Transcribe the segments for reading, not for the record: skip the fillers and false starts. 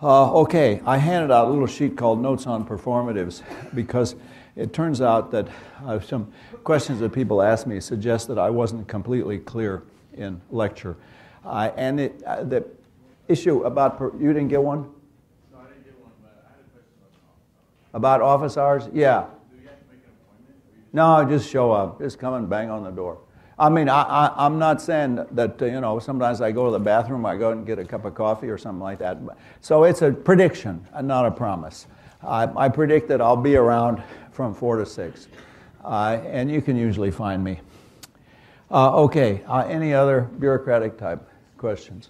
Okay, I handed out a little sheet called Notes on Performatives because it turns out that some questions that people ask me suggest that I wasn't completely clear in lecture. And the issue about, you didn't get one? No, I didn't get one, but I had a question about office hours. Yeah. Do you have to make an appointment? No, just show up. Just come and bang on the door. I mean, I'm not saying that, sometimes I go to the bathroom, I go and get a cup of coffee or something like that. So it's a prediction, not a promise. I predict that I'll be around from 4 to 6. And you can usually find me. Okay, any other bureaucratic type questions?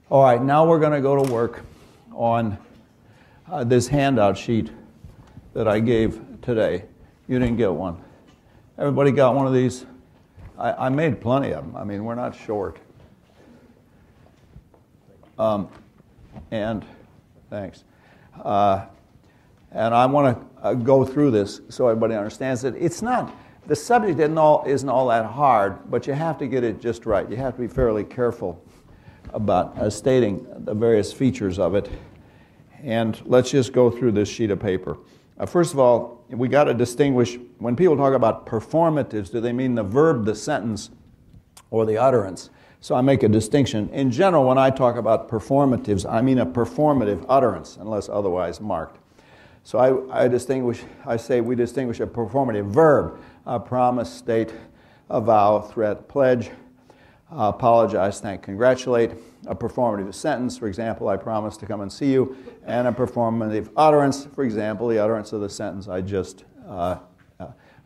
All right, now we're going to go to work on this handout sheet that I gave today. You didn't get one. Everybody got one of these? I made plenty of them. I mean, we're not short. And thanks. And I want to go through this so everybody understands that it's not, the subject isn't all that hard, but you have to get it just right. You have to be fairly careful about stating the various features of it. And let's just go through this sheet of paper. First of all, we got to distinguish, when people talk about performatives, do they mean the verb, the sentence, or the utterance? So I make a distinction. In general, when I talk about performatives, I mean a performative utterance, unless otherwise marked. So I say we distinguish a performative verb, a promise, state, a vow, threat, pledge, apologize, thank, congratulate. A performative sentence, for example, I promise to come and see you. And a performative utterance, for example, the utterance of the sentence I just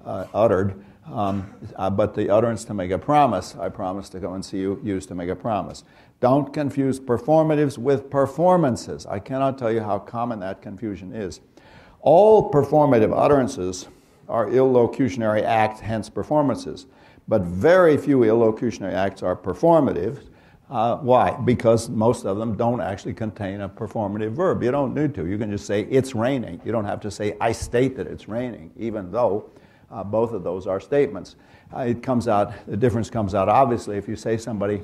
uttered. But the utterance to make a promise, I promise to come and see you, used to make a promise. Don't confuse performatives with performances. I cannot tell you how common that confusion is. All performative utterances are illocutionary acts, hence performances. But very few illocutionary acts are performative. Why? Because most of them don't actually contain a performative verb. You don't need to. You can just say, it's raining. You don't have to say, I state that it's raining, even though both of those are statements. The difference comes out obviously if you say somebody,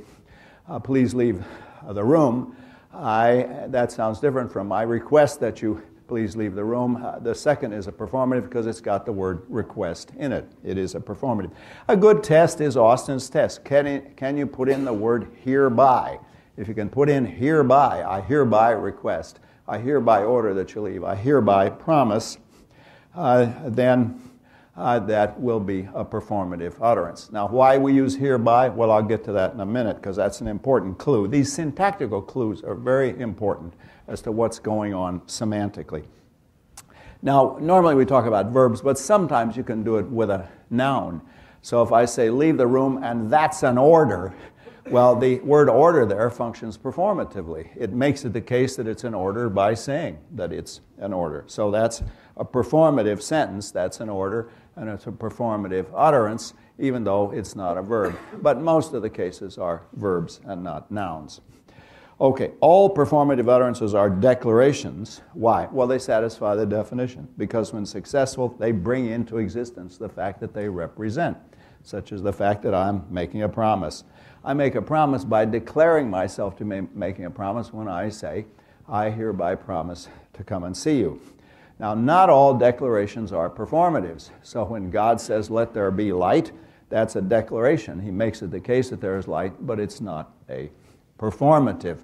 please leave the room. That sounds different from I request that you please leave the room. The second is a performative because it's got the word request in it. It is a performative. A good test is Austin's test. Can you put in the word hereby? If you can put in hereby, I hereby request, I hereby order that you leave, I hereby promise, then that will be a performative utterance. Now, why we use hereby? Well, I'll get to that in a minute because that's an important clue. These syntactical clues are very important as to what's going on semantically. Now, normally we talk about verbs, but sometimes you can do it with a noun. So if I say leave the room and that's an order, well, the word order there functions performatively. It makes it the case that it's an order by saying that it's an order. So that's a performative sentence, that's an order, and it's a performative utterance, even though it's not a verb. But most of the cases are verbs and not nouns. Okay, all performative utterances are declarations. Why? Well, they satisfy the definition, because when successful, they bring into existence the fact that they represent, such as the fact that I'm making a promise. I make a promise by declaring myself to making a promise when I say, I hereby promise to come and see you. Now, not all declarations are performatives. So when God says, let there be light, that's a declaration. He makes it the case that there is light, but it's not a performative.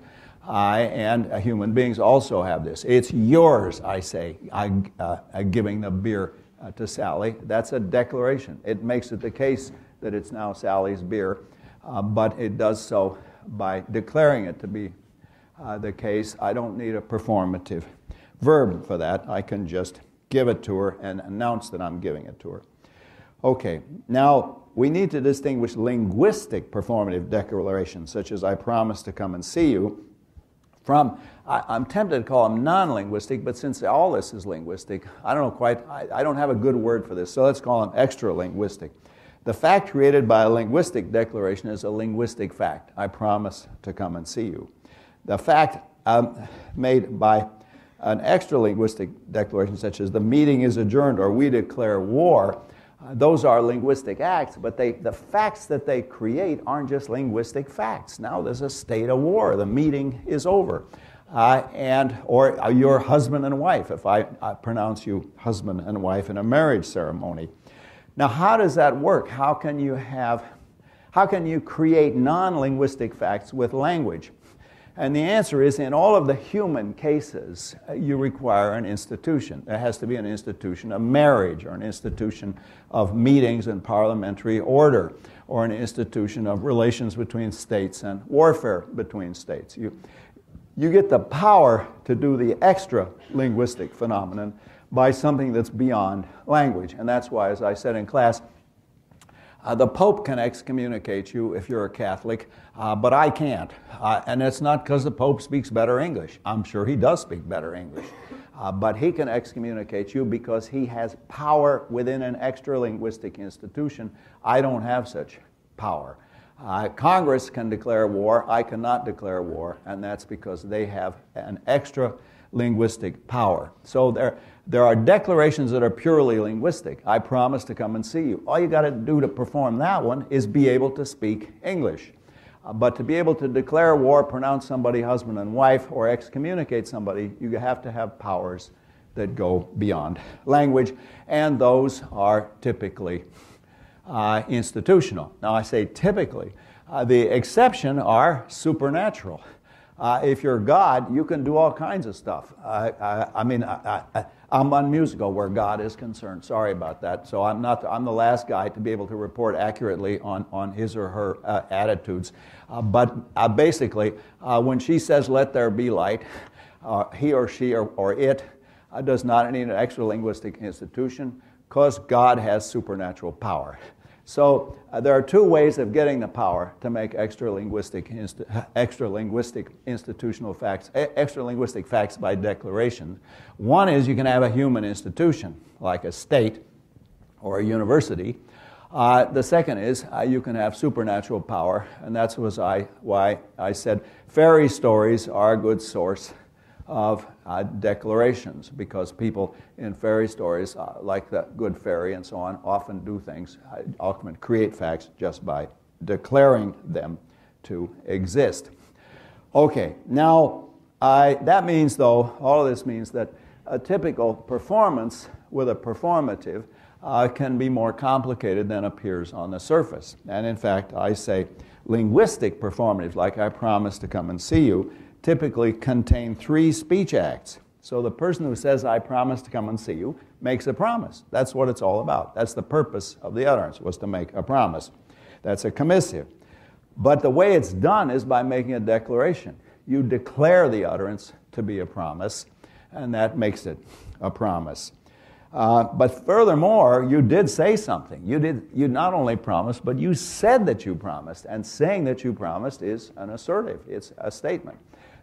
And human beings also have this. It's yours, I say. I'm giving the beer to Sally. That's a declaration. It makes it the case that it's now Sally's beer, but it does so by declaring it to be the case. I don't need a performative verb for that. I can just give it to her and announce that I'm giving it to her. Okay, now we need to distinguish linguistic performative declarations, such as I promise to come and see you, from, I'm tempted to call them non-linguistic, but since all this is linguistic, I don't know quite, I don't have a good word for this, so let's call them extra-linguistic. The fact created by a linguistic declaration is a linguistic fact. I promise to come and see you. The fact made by an extra-linguistic declaration, such as the meeting is adjourned or we declare war, those are linguistic acts, but the facts that they create aren't just linguistic facts. Now there's a state of war. The meeting is over. or your husband and wife, if I pronounce you husband and wife in a marriage ceremony. Now, how does that work? How can you create non-linguistic facts with language? And the answer is, in all of the human cases, you require an institution. There has to be an institution of marriage, or an institution of meetings and parliamentary order, or an institution of relations between states and warfare between states. You get the power to do the extra linguistic phenomenon by something that's beyond language. And that's why, as I said in class, the Pope can excommunicate you if you're a Catholic, but I can't. And it's not because the Pope speaks better English. I'm sure he does speak better English. But he can excommunicate you because he has power within an extra-linguistic institution. I don't have such power. Congress can declare war. I cannot declare war, and that's because they have an extra-linguistic power. So there are declarations that are purely linguistic. I promise to come and see you. All you got to do to perform that one is be able to speak English. But to be able to declare war, pronounce somebody husband and wife, or excommunicate somebody, you have to have powers that go beyond language, and those are typically institutional. Now, I say typically. The exception are supernatural. If you're God, you can do all kinds of stuff. I'm unmusical where God is concerned. Sorry about that. So I'm the last guy to be able to report accurately on his or her attitudes. But basically, when she says, "Let there be light," he or she or it does not need an extra-linguistic institution because God has supernatural power. So there are two ways of getting the power to make extra-linguistic institutional facts, extra-linguistic facts by declaration. One is you can have a human institution, like a state or a university. The second is you can have supernatural power, and that's why I said fairy stories are a good source of declarations, because people in fairy stories, like the good fairy and so on, often do things, often create facts just by declaring them to exist. Okay, now that means, though, all of this means that a typical performance with a performative can be more complicated than appears on the surface. And in fact, I say linguistic performatives, like I promised to come and see you, typically contain 3 speech acts. So the person who says, "I promise to come and see you," makes a promise. That's what it's all about. That's the purpose of the utterance, was to make a promise. That's a commissive. But the way it's done is by making a declaration. You declare the utterance to be a promise, and that makes it a promise. But furthermore, you did say something. You not only promised, but you said that you promised. And saying that you promised is an assertive. It's a statement.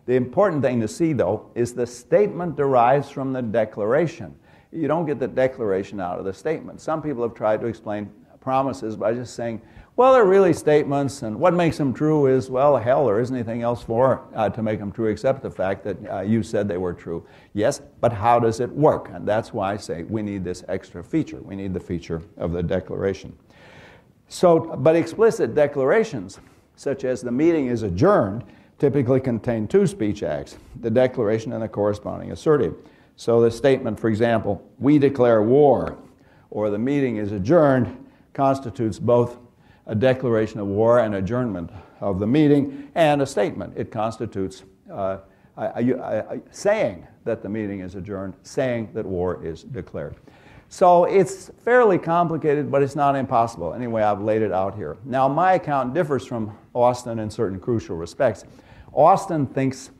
The important thing to see, though, is the statement derives from the declaration. You don't get the declaration out of the statement. Some people have tried to explain promises by just saying, well, they're really statements, and what makes them true is, well, hell, there isn't anything else to make them true except the fact that you said they were true. Yes, but how does it work? And that's why I say we need this extra feature. We need the feature of the declaration. But explicit declarations, such as the meeting is adjourned, typically contain 2 speech acts, the declaration and the corresponding assertive. So the statement, for example, "We declare war," or "the meeting is adjourned," constitutes both a declaration of war and adjournment of the meeting, and a statement. It constitutes saying that the meeting is adjourned, saying that war is declared. So it's fairly complicated, but it's not impossible. Anyway, I've laid it out here. Now, my account differs from Austin in certain crucial respects. Austin thinks,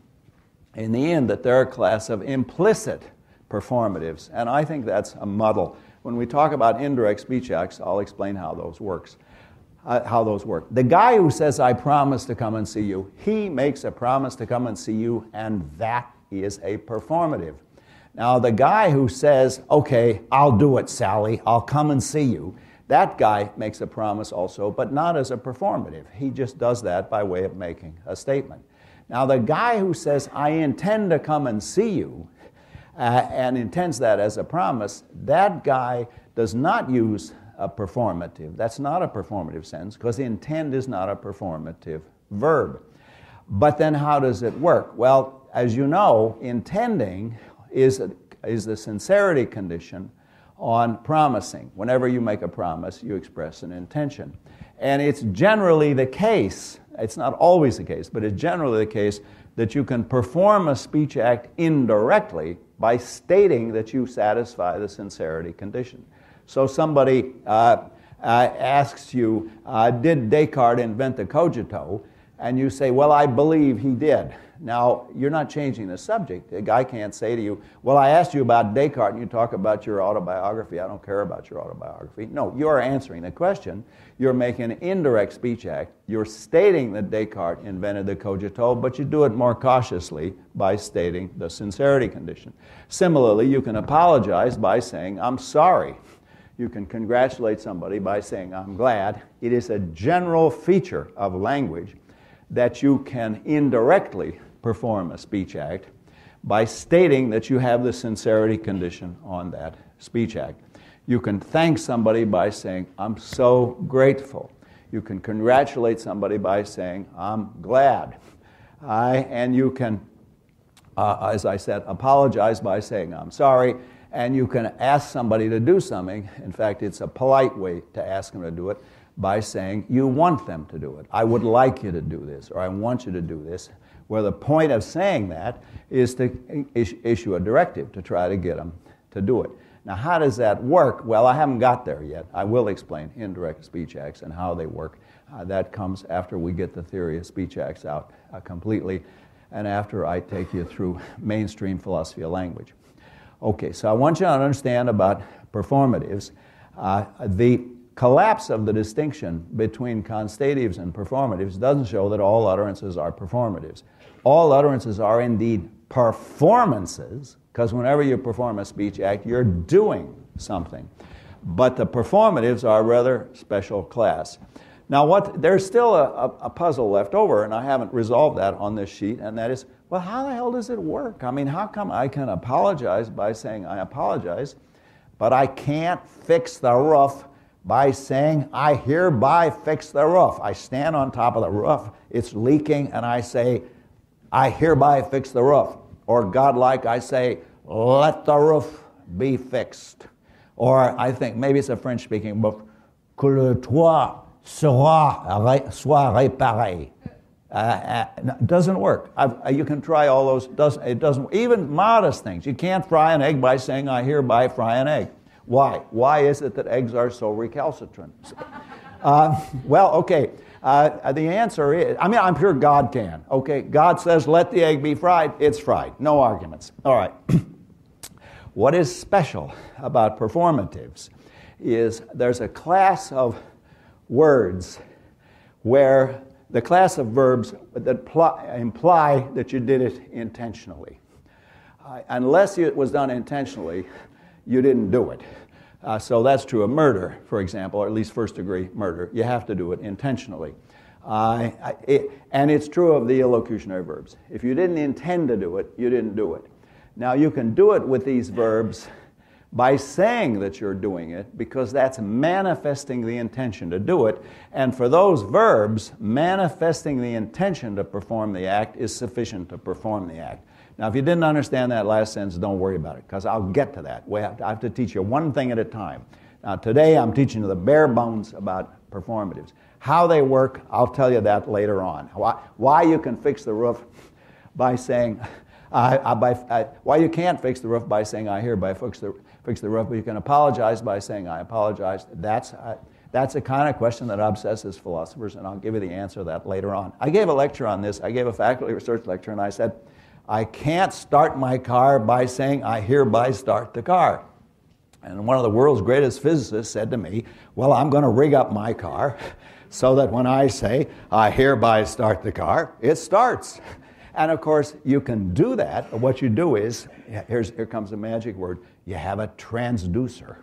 in the end, that they're a class of implicit performatives, and I think that's a muddle. When we talk about indirect speech acts, I'll explain how those work. The guy who says, "I promise to come and see you," he makes a promise to come and see you, and that is a performative. Now, the guy who says, "Okay, I'll do it, Sally, I'll come and see you," that guy makes a promise also, but not as a performative. He just does that by way of making a statement. Now, the guy who says, "I intend to come and see you," and intends that as a promise, that guy does not use a performative. That's not a performative sentence, because intend is not a performative verb. But then how does it work? Well, as you know, intending is the sincerity condition on promising. Whenever you make a promise, you express an intention. And it's generally the case, it's not always the case, but it's generally the case that you can perform a speech act indirectly by stating that you satisfy the sincerity condition. So somebody asks you, did Descartes invent the cogito? And you say, well, I believe he did. Now, you're not changing the subject. A guy can't say to you, well, I asked you about Descartes and you talk about your autobiography. I don't care about your autobiography. No, you're answering the question. You're making an indirect speech act. You're stating that Descartes invented the cogito, but you do it more cautiously by stating the sincerity condition. Similarly, you can apologize by saying, I'm sorry. You can congratulate somebody by saying, I'm glad. It is a general feature of language that you can indirectly perform a speech act by stating that you have the sincerity condition on that speech act. You can thank somebody by saying, I'm so grateful. You can congratulate somebody by saying, I'm glad. And you can, as I said, apologize by saying, I'm sorry. And you can ask somebody to do something. In fact, it's a polite way to ask them to do it by saying, you want them to do it. I would like you to do this, or I want you to do this, where the point of saying that is to issue a directive to try to get them to do it. Now, how does that work? Well, I haven't got there yet. I will explain indirect speech acts and how they work. That comes after we get the theory of speech acts out completely, and after I take you through mainstream philosophy of language. Okay, so I want you to understand about performatives. The collapse of the distinction between constatives and performatives doesn't show that all utterances are performatives. All utterances are indeed performances, because whenever you perform a speech act, you're doing something. But the performatives are a rather special class. Now, there's still a puzzle left over, and I haven't resolved that on this sheet, and that is, well, how the hell does it work? I mean, how come I can apologize by saying I apologize, but I can't fix the roof by saying I hereby fix the roof? I stand on top of the roof, it's leaking, and I say, I hereby fix the roof. Or godlike, I say, let the roof be fixed. Or I think, maybe it's a French-speaking book, que le toit soit réparé. It doesn't work. You can try all those. It doesn't. Even modest things. You can't fry an egg by saying, I hereby fry an egg. Why? Why is it that eggs are so recalcitrant? Well, okay. The answer is, I mean, I'm sure God can. Okay, God says, let the egg be fried. It's fried. No arguments. All right. What is special about performatives is there's a class of words where the class of verbs that imply that you did it intentionally. Unless it was done intentionally, you didn't do it. So that's true of murder, for example, or at least first-degree murder. You have to do it intentionally. And it's true of the illocutionary verbs. If you didn't intend to do it, you didn't do it. Now, you can do it with these verbs by saying that you're doing it, because that's manifesting the intention to do it. And for those verbs, manifesting the intention to perform the act is sufficient to perform the act. Now, if you didn't understand that last sentence, don't worry about it, because I'll get to that. I have to teach you one thing at a time. Now, today I'm teaching you the bare bones about performatives. How they work, I'll tell you that later on. Why you can fix the roof by saying, why you can't fix the roof by saying, I hereby fix the roof, but you can apologize by saying, I apologize. That's the kind of question that obsesses philosophers, and I'll give you the answer to that later on. I gave a lecture on this. I gave a faculty research lecture, and I said, I can't start my car by saying, I hereby start the car. And one of the world's greatest physicists said to me, well, I'm going to rig up my car so that when I say, I hereby start the car, it starts. And of course, you can do that. What you do is, here comes the magic word, you have a transducer.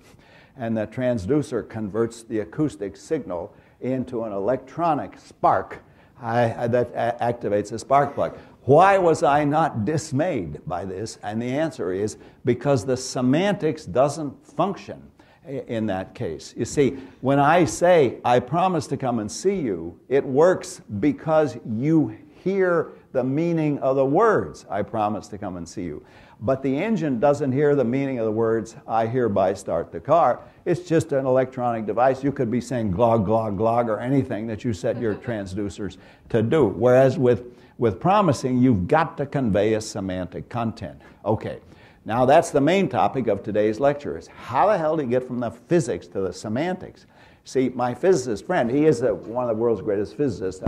And the transducer converts the acoustic signal into an electronic spark that activates a spark plug. Why was I not dismayed by this? And the answer is because the semantics doesn't function in that case. You see, when I say, I promise to come and see you, it works because you hear the meaning of the words, I promise to come and see you. But the engine doesn't hear the meaning of the words, I hereby start the car. It's just an electronic device. You could be saying glog, glog, glog, or anything that you set your transducers to do. Whereas with promising, you've got to convey a semantic content. Okay, now that's the main topic of today's lecture, is how the hell do you get from the physics to the semantics? See, my physicist friend, he is one of the world's greatest physicists.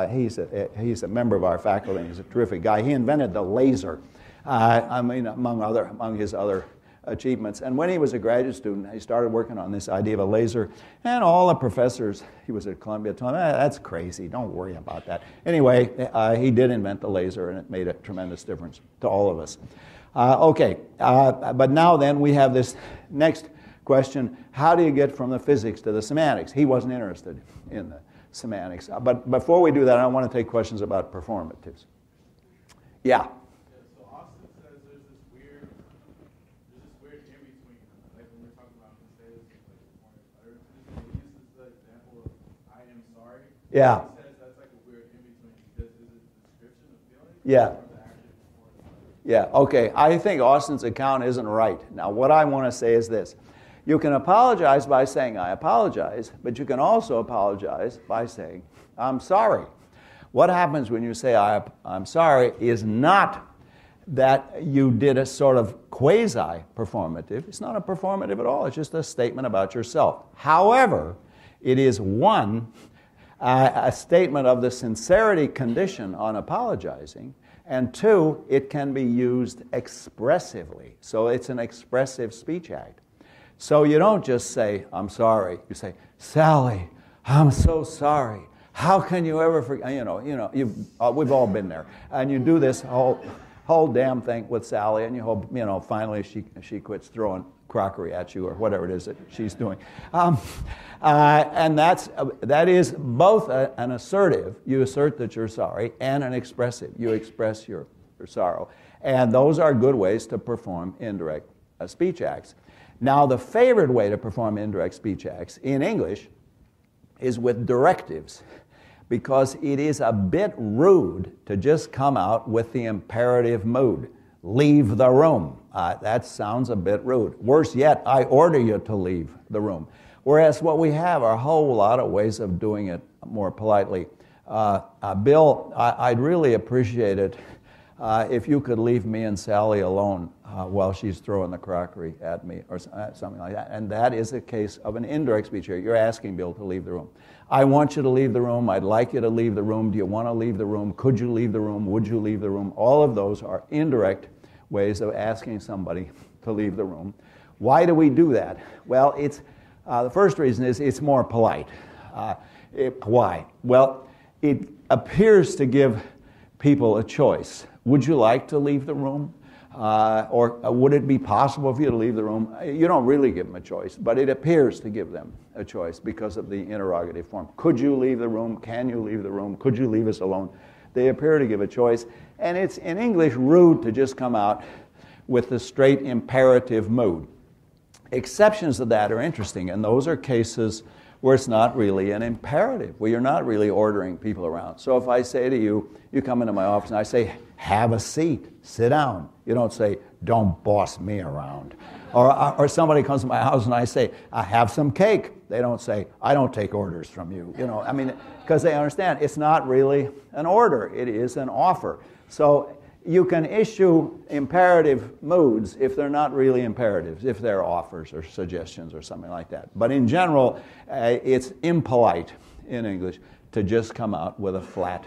He's a member of our faculty, and he's a terrific guy. He invented the laser. Among his other achievements. And when he was a graduate student, he started working on this idea of a laser, and all the professors, he was at Columbia, told him, that's crazy, don't worry about that. Anyway, he did invent the laser, and it made a tremendous difference to all of us. But now then we have this next question, how do you get from the physics to the semantics? He wasn't interested in the semantics. But before we do that, I want to take questions about performatives. Yeah. Yeah. He says that's like a weird in-between because is it a description of feelings? Yeah. Or the actual performance? Yeah, okay. I think Austin's account isn't right. Now, what I want to say is this. You can apologize by saying, I apologize, but you can also apologize by saying, I'm sorry. What happens when you say, I'm sorry, is not that you did a sort of quasi-performative. It's not a performative at all. It's just a statement about yourself. However, it is a statement of the sincerity condition on apologizing, and two, it can be used expressively. So it's an expressive speech act. So you don't just say, I'm sorry. You say, Sally, I'm so sorry. How can you ever forget? We've all been there. And you do this whole damn thing with Sally, and you hope, finally she quits throwing crockery at you or whatever it is that she's doing. And that is both an assertive, you assert that you're sorry, and an expressive, you express your sorrow. And those are good ways to perform indirect speech acts. Now, the favored way to perform indirect speech acts in English is with directives, because it is a bit rude to just come out with the imperative mood. Leave the room. That sounds a bit rude. Worse yet, I order you to leave the room. Whereas what we have are a whole lot of ways of doing it more politely. Bill, I'd really appreciate it if you could leave me and Sally alone while she's throwing the crockery at me or something like that. And that is a case of an indirect speech here. You're asking Bill to leave the room. I want you to leave the room. I'd like you to leave the room. Do you want to leave the room? Could you leave the room? Would you leave the room? All of those are indirect ways of asking somebody to leave the room. Why do we do that? Well, the first reason is it's more polite. Why? Well, it appears to give people a choice. Would you like to leave the room? Or would it be possible for you to leave the room? You don't really give them a choice, but it appears to give them a choice because of the interrogative form. Could you leave the room? Can you leave the room? Could you leave us alone? They appear to give a choice. And it's in English rude to just come out with the straight imperative mood. Exceptions to that are interesting, and those are cases where it's not really an imperative, where you're not really ordering people around. So if I say to you, you come into my office and I say, have a seat, sit down. You don't say, don't boss me around. Or somebody comes to my house and I say, I have some cake. They don't say, I don't take orders from you. Because they understand it's not really an order, it is an offer. So you can issue imperative moods if they're not really imperatives, if they're offers or suggestions or something like that. But in general, it's impolite in English to just come out with a flat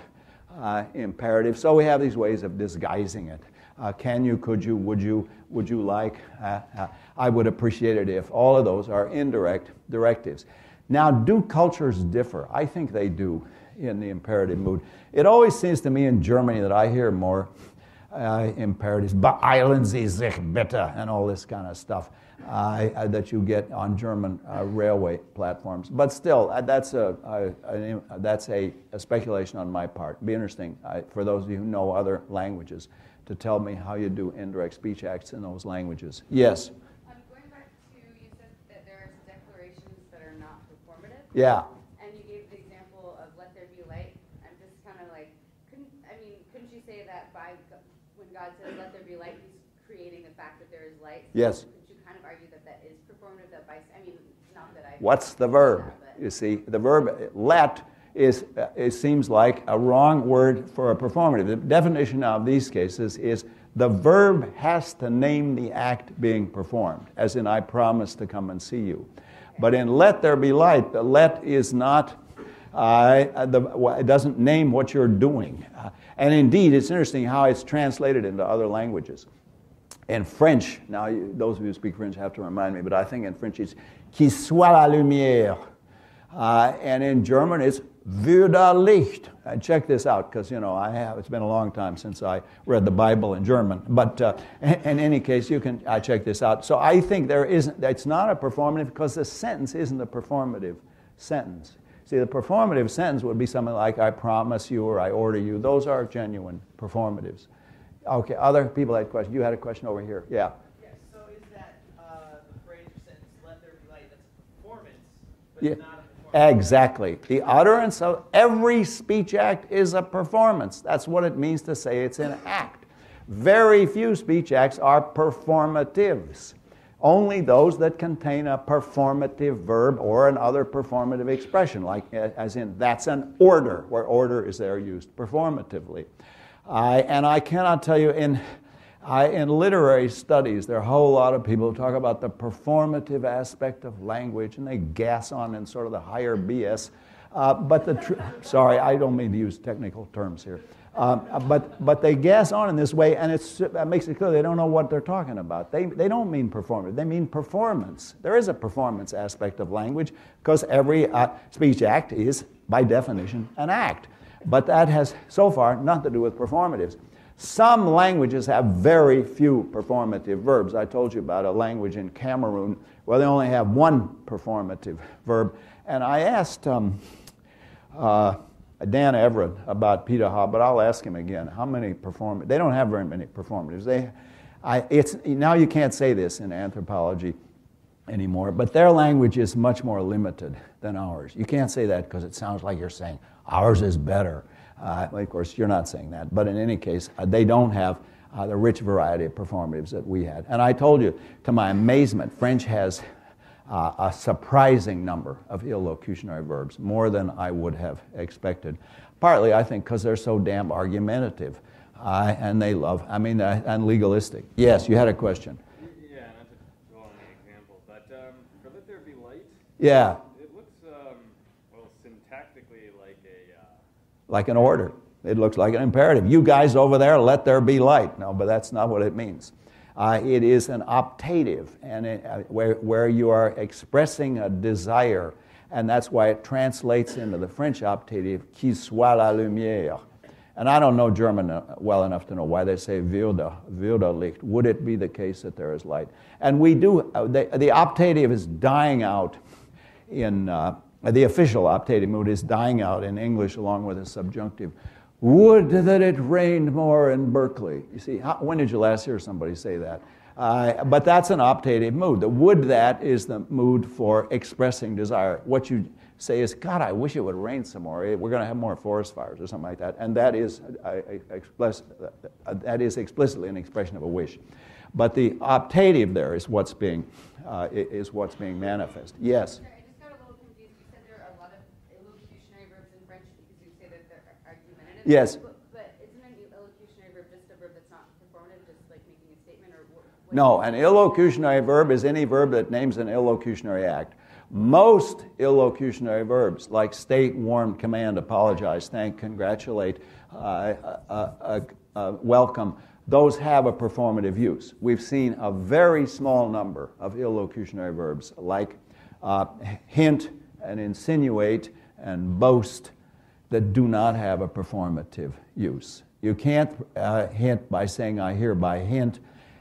imperative. So we have these ways of disguising it. Can you, could you, would you like, I would appreciate it if. All of those are indirect directives. Now, do cultures differ? I think they do in the imperative mood. It always seems to me in Germany that I hear more imperatives, beeilen Sie sich bitte, and all this kind of stuff that you get on German railway platforms. But still, that's a speculation on my part. It'd be interesting for those of you who know other languages to tell me how you do indirect speech acts in those languages. Yes? Going back to, you said that there are declarations that are not performative. Yeah. And you gave the example of let there be light. I'm just kind of like, couldn't you God says, let there be light, he's creating the fact that there is light. So Yes. Could you kind of argue that that is performative, that by, I mean, not that I... What's the verb? That, You see, the verb let is, it seems like a wrong word for a performative. The definition of these cases is the verb has to name the act being performed, as in I promise to come and see you. But in let there be light, the let is not, it doesn't name what you're doing. And indeed, it's interesting how it's translated into other languages. In French, now those of you who speak French have to remind me, but I think in French it's qui soit la lumière. And in German it's würde Licht. Check this out, because it's been a long time since I read the Bible in German. But in any case, you can check this out. So I think it's not a performative because the sentence isn't a performative sentence. See, the performative sentence would be something like I promise you or I order you. Those are genuine performatives. Okay, other people had questions. You had a question over here. Yeah. Yes, so is that the phrase or sentence, let there be light, that's a performance, but Yeah. it's not a performance? Exactly. The utterance of every speech act is a performance. That's what it means to say it's an act. Very few speech acts are performatives. Only those that contain a performative verb or another performative expression, like as in that's an order, where order is there used performatively. And I cannot tell you, in literary studies, there are a whole lot of people who talk about the performative aspect of language, and they gas on in sort of the higher BS. Sorry, I don't mean to use technical terms here. But they gas on in this way, and it makes it clear they don't know what they're talking about. They don't mean performative, they mean performance. There is a performance aspect of language, because every speech act is, by definition, an act. But that has, so far, nothing to do with performatives. Some languages have very few performative verbs. I told you about a language in Cameroon where they only have one performative verb. And I asked Dan Everett about Peter Ha, but I'll ask him again. How many performatives? They don't have very many performatives. Now you can't say this in anthropology anymore, but their language is much more limited than ours. You can't say that because it sounds like you're saying ours is better. Of course, you're not saying that, but in any case, they don't have the rich variety of performatives that we had. And I told you, to my amazement, French has a surprising number of illocutionary verbs, more than I would have expected. Partly, I think, because they're so damn argumentative, and they love, and legalistic. Yes, you had a question. Yeah, not to go on an example, but for let there be light, Yeah. it looks, syntactically Like an order. It looks like an imperative. You guys over there, let there be light. No, but that's not what it means. It is an optative, and where you are expressing a desire, and that's why it translates into the French optative, qui soit la lumière. And I don't know German well enough to know why they say würde Licht. Would it be the case that there is light? And we do, the optative is dying out in, the official optative mood is dying out in English along with a subjunctive. Would that it rained more in Berkeley. You see, when did you last hear somebody say that? But that's an optative mood. The would that is the mood for expressing desire. What you say is, God, I wish it would rain some more. We're going to have more forest fires or something like that. And that is explicitly an expression of a wish. But the optative there is what's being manifest. Yes? I just got a little confused. You said there are a lot of illocutionary verbs in French because you say that they're argumentative. Yes. But isn't an illocutionary verb just a verb that's not performative, just like making a statement? Or what No, an illocutionary verb is any verb that names an illocutionary act. Most illocutionary verbs, like state, warn, command, apologize, thank, congratulate, welcome, those have a performative use. We've seen a very small number of illocutionary verbs like hint and insinuate and boast that do not have a performative use. You can't hint by saying I hereby hint,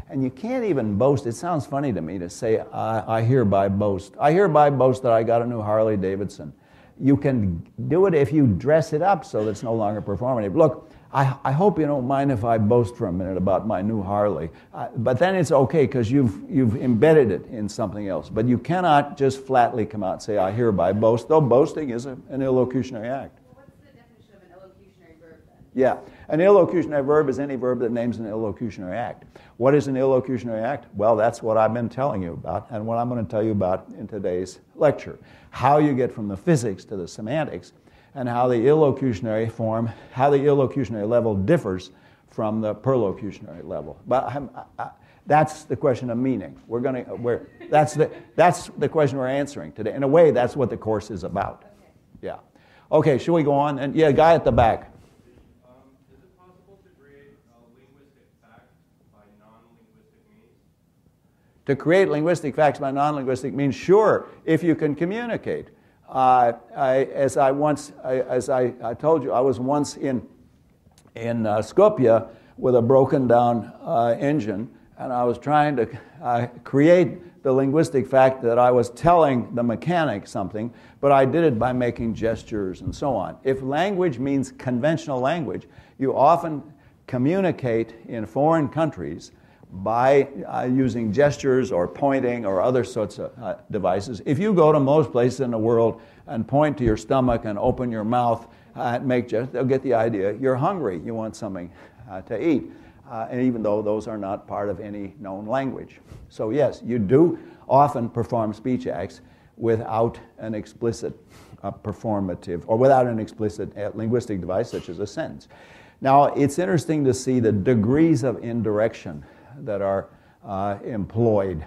and you can't even boast. It sounds funny to me to say I hereby boast. I hereby boast that I got a new Harley Davidson. You can do it if you dress it up so that it's no longer performative. Look, I hope you don't mind if I boast for a minute about my new Harley. But then it's okay because you've embedded it in something else. But you cannot just flatly come out and say, I hereby boast, though boasting is an illocutionary act. Well, what's the definition of an illocutionary verb then? Yeah. An illocutionary verb is any verb that names an illocutionary act. What is an illocutionary act? Well, that's what I've been telling you about and what I'm going to tell you about in today's lecture. How you get from the physics to the semantics and how the illocutionary form, how the illocutionary level differs from the perlocutionary level. But that's the question of meaning. That's the question we're answering today. In a way, that's what the course is about. Okay. Yeah. Okay, should we go on? And yeah, guy at the back. Is it possible to create a linguistic fact by non-linguistic means? To create linguistic facts by non-linguistic means, sure, if you can communicate. As I told you, I was once in Skopje with a broken down engine, and I was trying to create the linguistic fact that I was telling the mechanic something, but I did it by making gestures and so on. If language means conventional language, you often communicate in foreign countries by using gestures or pointing or other sorts of devices. If you go to most places in the world and point to your stomach and open your mouth and make gestures, they'll get the idea. You're hungry. You want something to eat. And even though those are not part of any known language. So yes, you do often perform speech acts without an explicit performative, or without an explicit linguistic device such as a sentence. Now, it's interesting to see the degrees of indirection that are employed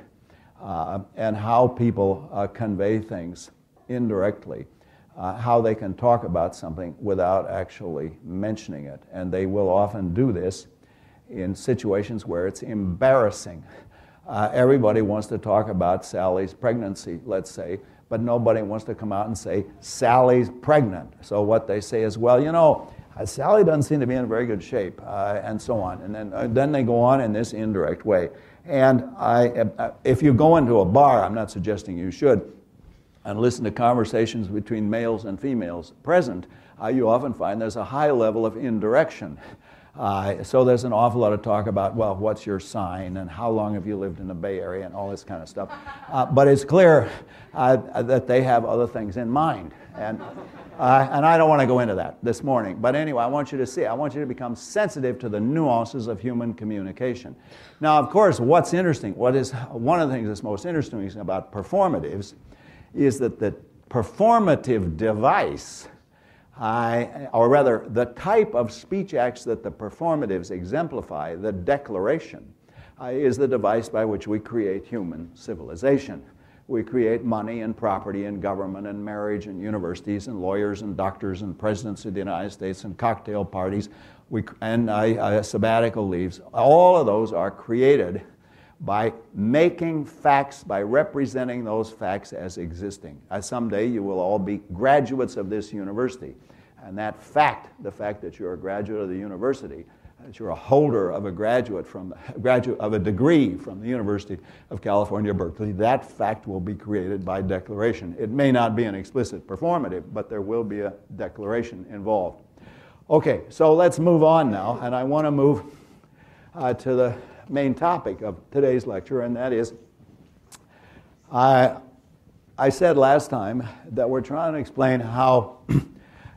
and how people convey things indirectly, how they can talk about something without actually mentioning it. And they will often do this in situations where it's embarrassing. Everybody wants to talk about Sally's pregnancy, let's say, but nobody wants to come out and say, Sally's pregnant. So what they say is, well, you know, Sally doesn't seem to be in very good shape, and so on. And then they go on in this indirect way. And if you go into a bar, I'm not suggesting you should, and listen to conversations between males and females present, you often find there's a high level of indirection. So there's an awful lot of talk about, well, what's your sign and how long have you lived in the Bay Area and all this kind of stuff. But it's clear that they have other things in mind. And I don't want to go into that this morning. But anyway, I want you to see, I want you to become sensitive to the nuances of human communication. Now, of course, what's interesting, one of the things that's most interesting about performatives is that the performative device, or rather, the type of speech acts that the performatives exemplify, the declaration, is the device by which we create human civilization. We create money and property and government and marriage and universities and lawyers and doctors and presidents of the United States and cocktail parties and sabbatical leaves. All of those are created by making facts, by representing those facts as existing. Someday you will all be graduates of this university. And that fact, the fact that you're a graduate of the university, that you're a holder of a degree from the University of California, Berkeley, that fact will be created by declaration. It may not be an explicit performative, but there will be a declaration involved. Okay, so let's move on now, and I want to move to the main topic of today's lecture, and that is, I said last time that we're trying to explain how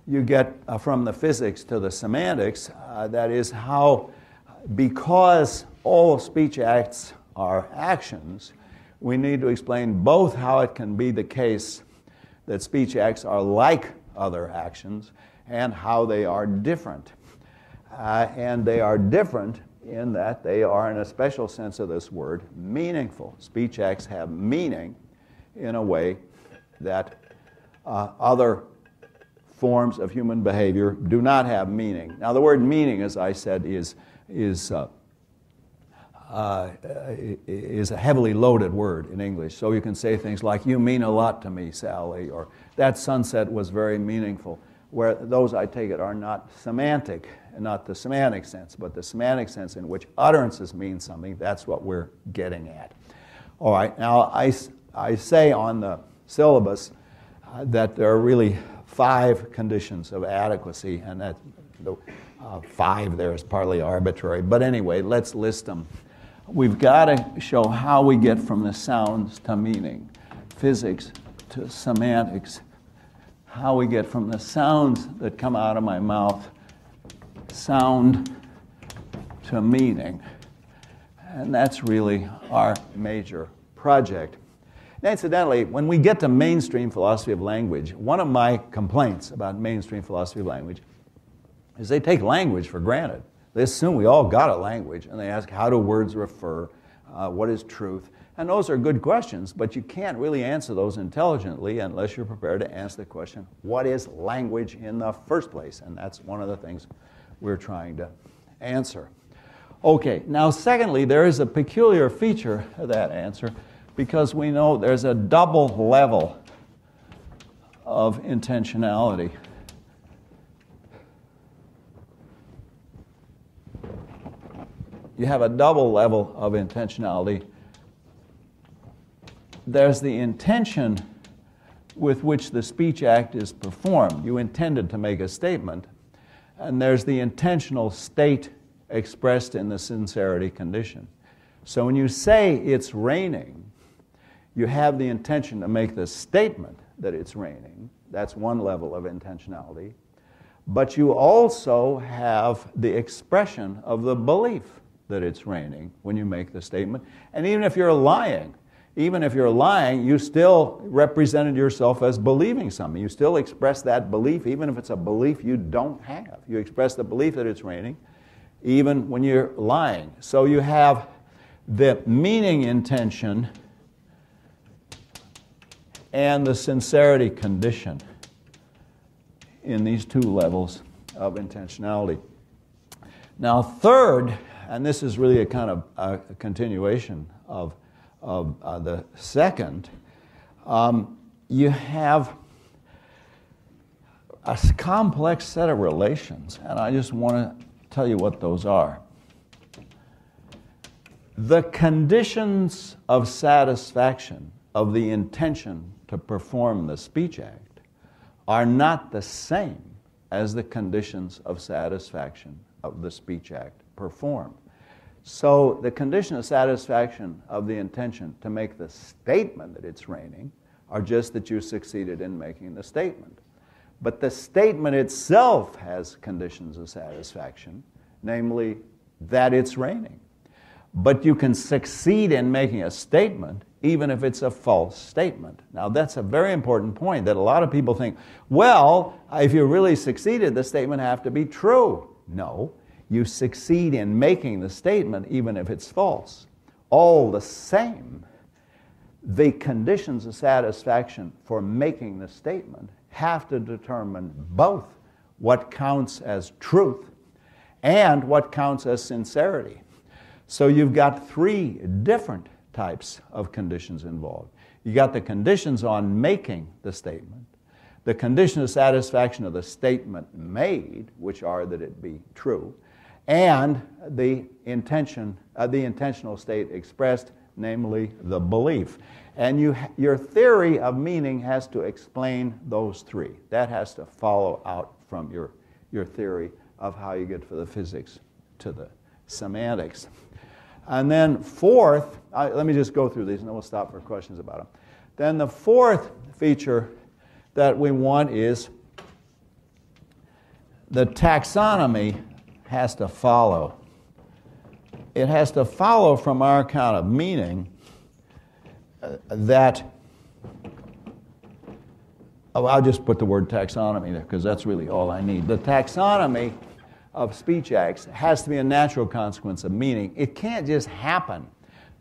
you get from the physics to the semantics, that is how, because all speech acts are actions, we need to explain both how it can be the case that speech acts are like other actions and how they are different. And they are different in that they are, in a special sense of this word, meaningful. Speech acts have meaning in a way that other forms of human behavior do not have meaning. Now, the word meaning, as I said, is a heavily loaded word in English. So you can say things like, "You mean a lot to me, Sally," or "That sunset was very meaningful," where those, I take it, are not semantic, not the semantic sense, but the semantic sense in which utterances mean something. That's what we're getting at. All right, now I say on the syllabus that there are really 5 conditions of adequacy, and that the 5 there is partly arbitrary. But anyway, let's list them. We've got to show how we get from the sounds to meaning, physics to semantics, how we get from the sounds that come out of my mouth sound to meaning. And that's really our major project. And incidentally, when we get to mainstream philosophy of language, one of my complaints about mainstream philosophy of language is they take language for granted. They assume we all got a language, and they ask, how do words refer? What is truth? And those are good questions, but you can't really answer those intelligently unless you're prepared to answer the question, what is language in the first place? And that's one of the things we're trying to answer. Okay, now secondly, there is a peculiar feature of that answer because we know there's a double level of intentionality. You have a double level of intentionality. There's the intention with which the speech act is performed. You intended to make a statement. And there's the intentional state expressed in the sincerity condition. So when you say it's raining, you have the intention to make the statement that it's raining. That's one level of intentionality. But you also have the expression of the belief that it's raining when you make the statement. And even if you're lying, you still represented yourself as believing something. You still express that belief, even if it's a belief you don't have. You express the belief that it's raining, even when you're lying. So you have the meaning intention and the sincerity condition in these two levels of intentionality. Now, third, and this is really a kind of a continuation of the second, you have a complex set of relations, and I just want to tell you what those are. The conditions of satisfaction of the intention to perform the speech act are not the same as the conditions of satisfaction of the speech act performed. So the condition of satisfaction of the intention to make the statement that it's raining are just that you succeeded in making the statement. But the statement itself has conditions of satisfaction, namely that it's raining. But you can succeed in making a statement even if it's a false statement. Now that's a very important point that a lot of people think, well, if you really succeeded, the statement have to be true. No. You succeed in making the statement even if it's false. All the same, the conditions of satisfaction for making the statement have to determine both what counts as truth and what counts as sincerity. So you've got three different types of conditions involved. You got the conditions on making the statement, the condition of satisfaction of the statement made, which are that it be true, and the intentional state expressed, namely the belief. And your theory of meaning has to explain those three. That has to follow out from your theory of how you get from the physics to the semantics. And then fourth, let me just go through these and then we'll stop for questions about them. Then the fourth feature that we want is the taxonomy has to follow. It has to follow from our account of meaning that, I'll just put the word taxonomy there because that's really all I need. The taxonomy of speech acts has to be a natural consequence of meaning. It can't just happen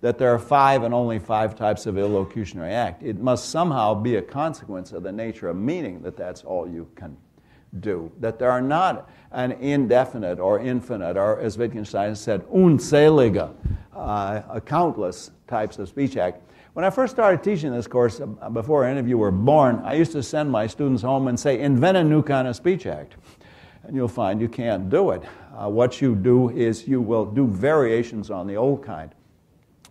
that there are 5 and only 5 types of illocutionary act. It must somehow be a consequence of the nature of meaning that that's all you can do. That there are not an indefinite or infinite, or as Wittgenstein said, unzählige, countless types of speech act. When I first started teaching this course, before any of you were born, I used to send my students home and say, invent a new kind of speech act. And you'll find you can't do it. What you do is you will do variations on the old kind.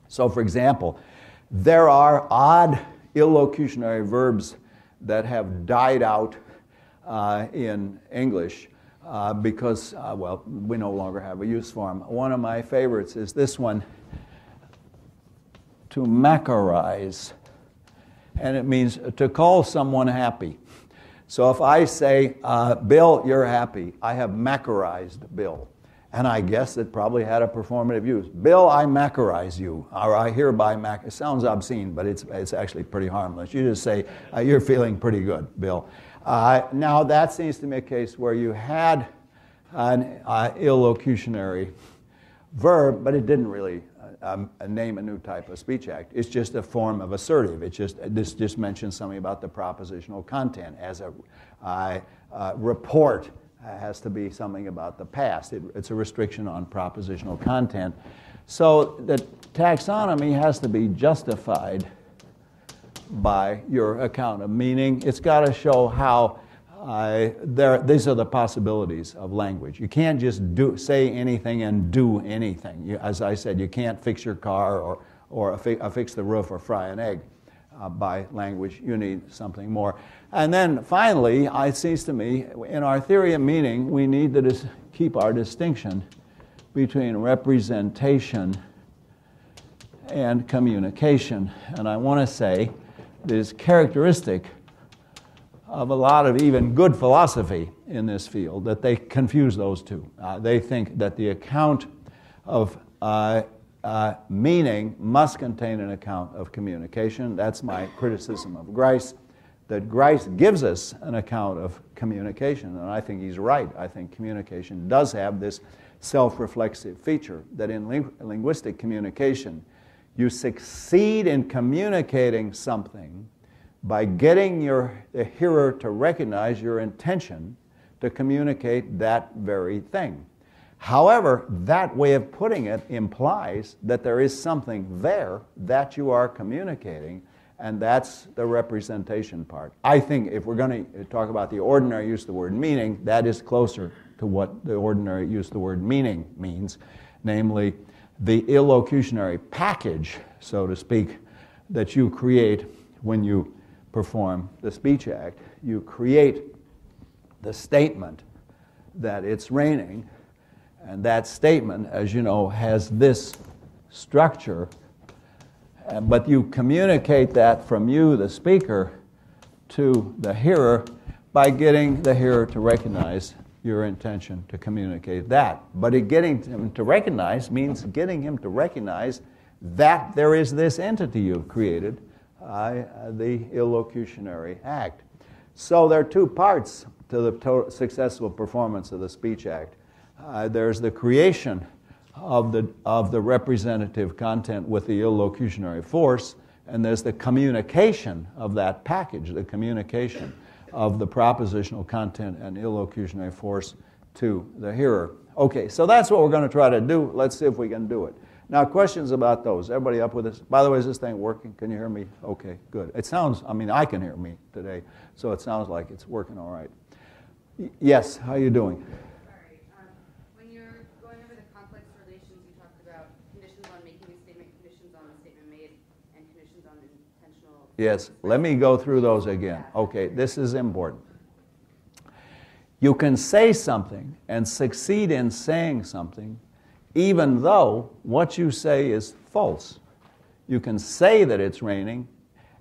So, for example, there are odd illocutionary verbs that have died out in English because, well, we no longer have a use for them. One of my favorites is this one, to macarize, and it means to call someone happy. So if I say, Bill, you're happy, I have macarized Bill. And I guess it probably had a performative use. Bill, I macarize you, or I hereby it sounds obscene, but it's actually pretty harmless. You just say, you're feeling pretty good, Bill. Now that seems to me a case where you had an illocutionary verb, but it didn't really name a new type of speech act. It's just a form of assertive. This just mentions something about the propositional content. As a report has to be something about the past. It's a restriction on propositional content. So the taxonomy has to be justified by your account of meaning. It's got to show how these are the possibilities of language. You can't just say anything and do anything. As I said, you can't fix your car or fix the roof or fry an egg by language. You need something more. And then finally, it seems to me, in our theory of meaning, we need to keep our distinction between representation and communication. And I want to say that it's characteristic of a lot of even good philosophy in this field that they confuse those two. They think that the account of meaning must contain an account of communication. That's my criticism of Grice, that Grice gives us an account of communication, and I think he's right. I think communication does have this self-reflexive feature, that in linguistic communication, you succeed in communicating something by getting the hearer to recognize your intention to communicate that very thing. However, that way of putting it implies that there is something there that you are communicating, and that's the representation part. I think if we're going to talk about the ordinary use of the word meaning, that is closer to what the ordinary use of the word meaning means, namely the illocutionary package, so to speak, that you create when you perform the speech act. You create the statement that it's raining, and that statement, as you know, has this structure, but you communicate that from you, the speaker, to the hearer by getting the hearer to recognize your intention to communicate that. But getting him to recognize means getting him to recognize that there is this entity you've created, the illocutionary act. So there are two parts to the successful performance of the speech act. There's the creation of the representative content with the illocutionary force, and there's the communication of that package, the communication of the propositional content and illocutionary force to the hearer. Okay, so that's what we're going to try to do. Let's see if we can do it. Now, questions about those? Everybody up with this? By the way, is this thing working? Can you hear me? Okay, good. It sounds, I can hear me today, so it sounds like it's working all right. Yes, how are you doing? Sorry. When you're going over the complex relations, you talked about conditions on making a statement, conditions on the statement made, and conditions on intentional. Yes, let me go through those again. Okay, this is important. You can say something and succeed in saying something even though what you say is false. You can say that it's raining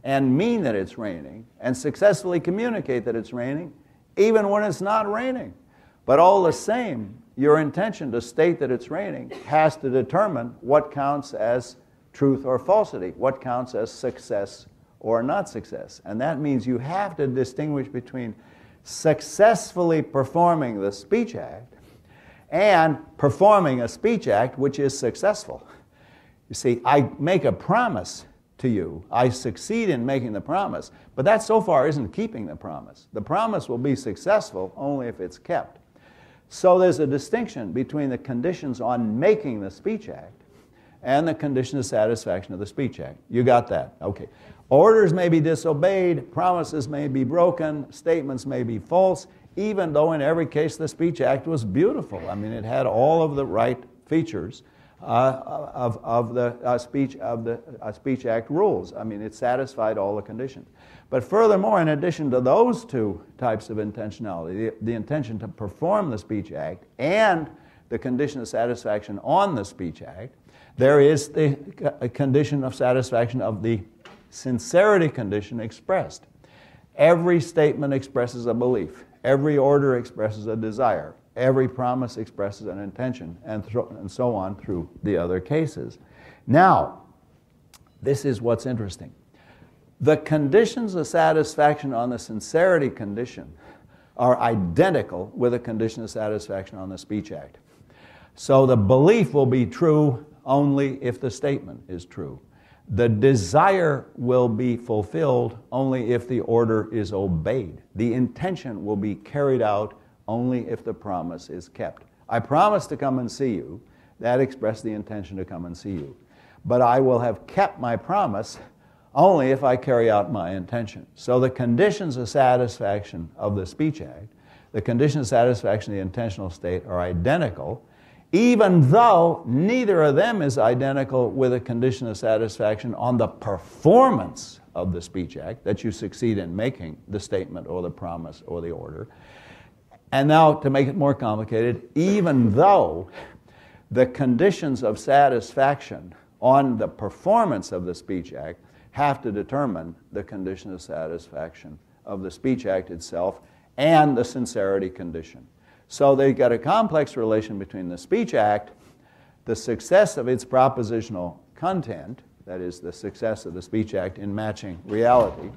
and mean that it's raining and successfully communicate that it's raining even when it's not raining. But all the same, your intention to state that it's raining has to determine what counts as truth or falsity, what counts as success or not success. And that means you have to distinguish between successfully performing the speech act and performing a speech act which is successful. You see, I make a promise to you. I succeed in making the promise, but that so far isn't keeping the promise. The promise will be successful only if it's kept. So there's a distinction between the conditions on making the speech act and the condition of satisfaction of the speech act. You got that? Okay. Orders may be disobeyed, promises may be broken, statements may be false, even though in every case the speech act was beautiful. It had all of the right features of the speech act rules. It satisfied all the conditions. But furthermore, in addition to those two types of intentionality, the intention to perform the speech act and the condition of satisfaction on the speech act, there is the condition of satisfaction of the sincerity condition expressed. Every statement expresses a belief. Every order expresses a desire. Every promise expresses an intention, and so on through the other cases. Now, this is what's interesting. The conditions of satisfaction on the sincerity condition are identical with the condition of satisfaction on the speech act. So the belief will be true only if the statement is true. The desire will be fulfilled only if the order is obeyed. The intention will be carried out only if the promise is kept. I promise to come and see you. That expressed the intention to come and see you. But I will have kept my promise only if I carry out my intention. So the conditions of satisfaction of the speech act, the conditions of satisfaction of the intentional state are identical, even though neither of them is identical with a condition of satisfaction on the performance of the speech act, that you succeed in making the statement or the promise or the order. And now, to make it more complicated, even though the conditions of satisfaction on the performance of the speech act have to determine the condition of satisfaction of the speech act itself and the sincerity condition. So they've got a complex relation between the speech act, the success of its propositional content, that is, the success of the speech act in matching reality,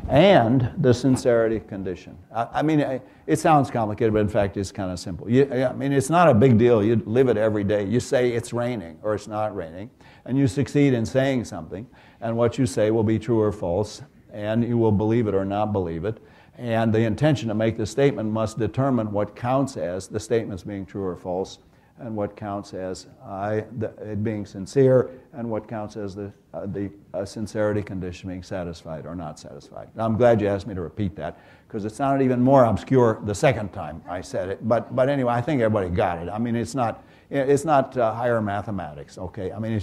and the sincerity condition. I mean, it sounds complicated, but in fact it's kind of simple. I mean, it's not a big deal. You live it every day. You say it's raining or it's not raining, and you succeed in saying something, and what you say will be true or false, and you will believe it or not believe it. And the intention to make the statement must determine what counts as the statements being true or false, and what counts as it being sincere, and what counts as the sincerity condition being satisfied or not satisfied. Now, I'm glad you asked me to repeat that, because it sounded even more obscure the second time I said it. But anyway, I think everybody got it. I mean, it's not higher mathematics, okay? I mean,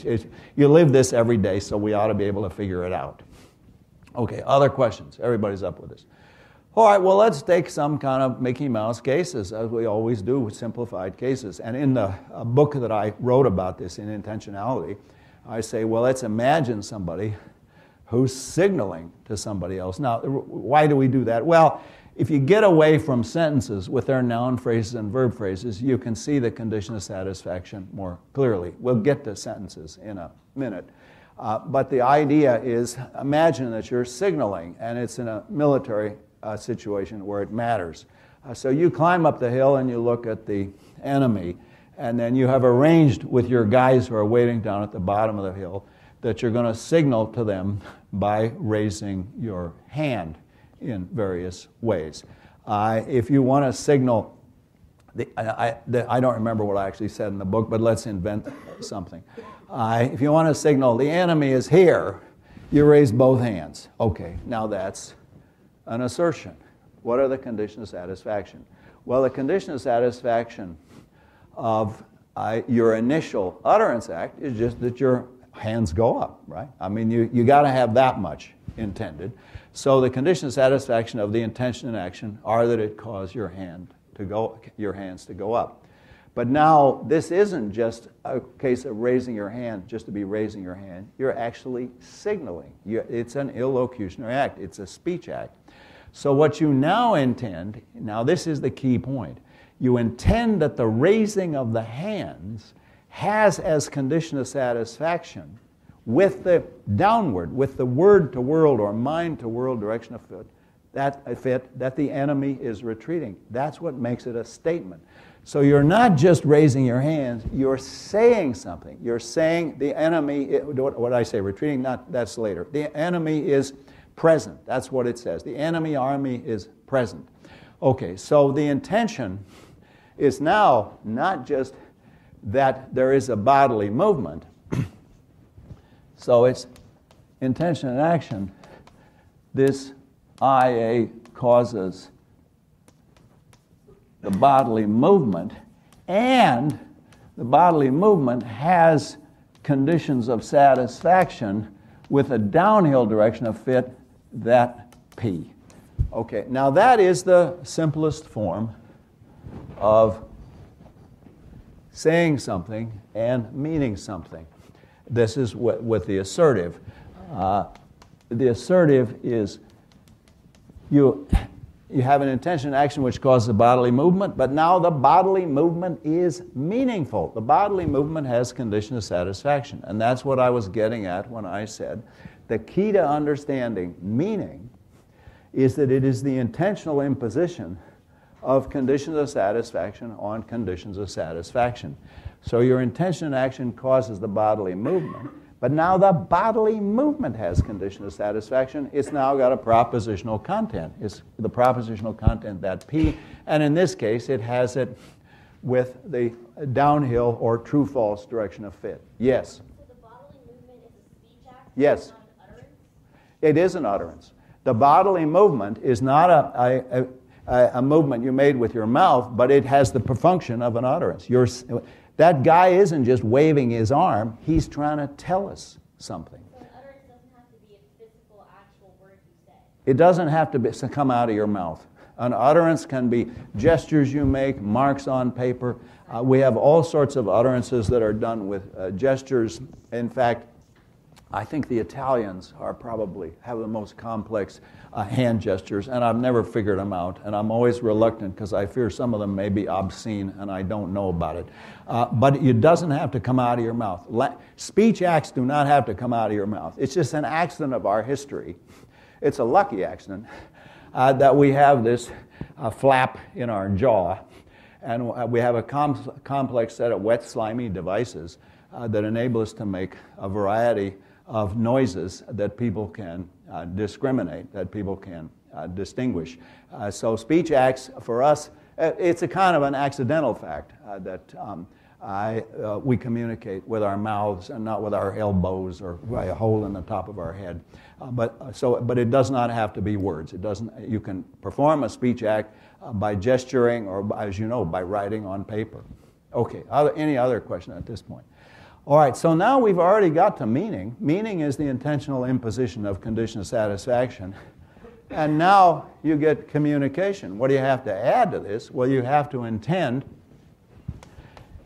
you live this every day, so we ought to be able to figure it out. Okay, other questions? Everybody's up with this. All right, well, let's take some kind of Mickey Mouse cases, as we always do with simplified cases. And in the book that I wrote about this, in Intentionality, I say, well, let's imagine somebody who's signaling to somebody else. Now, why do we do that? Well, if you get away from sentences with their noun phrases and verb phrases, you can see the condition of satisfaction more clearly. We'll get to sentences in a minute. But the idea is, imagine that you're signaling, and it's in a military situation where it matters. So you climb up the hill and you look at the enemy, and then you have arranged with your guys who are waiting down at the bottom of the hill that you're going to signal to them by raising your hand in various ways. If you want to signal, I don't remember what I actually said in the book, but let's invent something. If you want to signal the enemy is here, you raise both hands. Okay, now that's an assertion. What are the conditions of satisfaction? Well, the condition of satisfaction of your initial utterance act is just that your hands go up, right? I mean, you got to have that much intended. So the condition of satisfaction of the intention and action are that it cause your hands to go up. But now, this isn't just a case of raising your hand just to be raising your hand. You're actually signaling. It's an illocutionary act. It's a speech act. So what you now intend, now this is the key point, you intend that the raising of the hands has as condition of satisfaction with the downward, with the word-to-world or mind-to-world direction of foot, that the enemy is retreating. That's what makes it a statement. So you're not just raising your hands, you're saying something. You're saying the enemy, what I say, retreating, that's later. The enemy is present. That's what it says. The enemy army is present. Okay, so the intention is now not just that there is a bodily movement. So it's intention and action. This IA causes the bodily movement, and the bodily movement has conditions of satisfaction with a downhill direction of fit, that P. Okay, now that is the simplest form of saying something and meaning something. This is with the assertive. The assertive is you have an intention action which causes a bodily movement, but now the bodily movement is meaningful. The bodily movement has condition of satisfaction. And that's what I was getting at when I said the key to understanding meaning is that it is the intentional imposition of conditions of satisfaction on conditions of satisfaction. So your intention action causes the bodily movement, but now the bodily movement has condition of satisfaction. It's now got a propositional content. It's the propositional content, that P, and in this case it has it with the downhill or true-false direction of fit. Yes? So the bodily movement is a speech act? Yes. Not an utterance? It is an utterance. The bodily movement is not a movement you made with your mouth, but it has the function of an utterance. That guy isn't just waving his arm, he's trying to tell us something. So an utterance doesn't have to be a physical, actual word you say? It doesn't have to come out of your mouth. An utterance can be gestures you make, marks on paper. We have all sorts of utterances that are done with gestures. In fact, I think the Italians have the most complex hand gestures, and I've never figured them out, and I'm always reluctant because I fear some of them may be obscene and I don't know about it. But it doesn't have to come out of your mouth. Speech acts do not have to come out of your mouth. It's just an accident of our history. It's a lucky accident that we have this flap in our jaw, and we have a complex set of wet, slimy devices that enable us to make a variety of noises that people can discriminate, that people can distinguish. So speech acts, for us, it's a kind of an accidental fact that we communicate with our mouths and not with our elbows or by a hole in the top of our head. But it does not have to be words. It doesn't. You can perform a speech act by gesturing or, as you know, by writing on paper. Okay, any other question at this point? All right, so now we've already got to meaning. Meaning is the intentional imposition of condition of satisfaction. And now you get communication. What do you have to add to this? Well, you have to intend.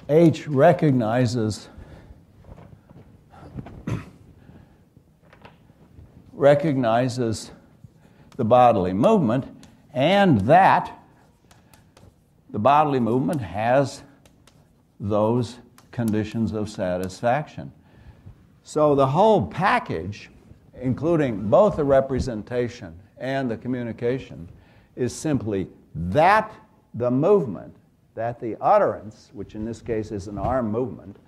H recognizes the bodily movement, and that the bodily movement has those conditions of satisfaction. So the whole package, including both the representation and the communication, is simply that the movement, that the utterance, which in this case is an arm movement,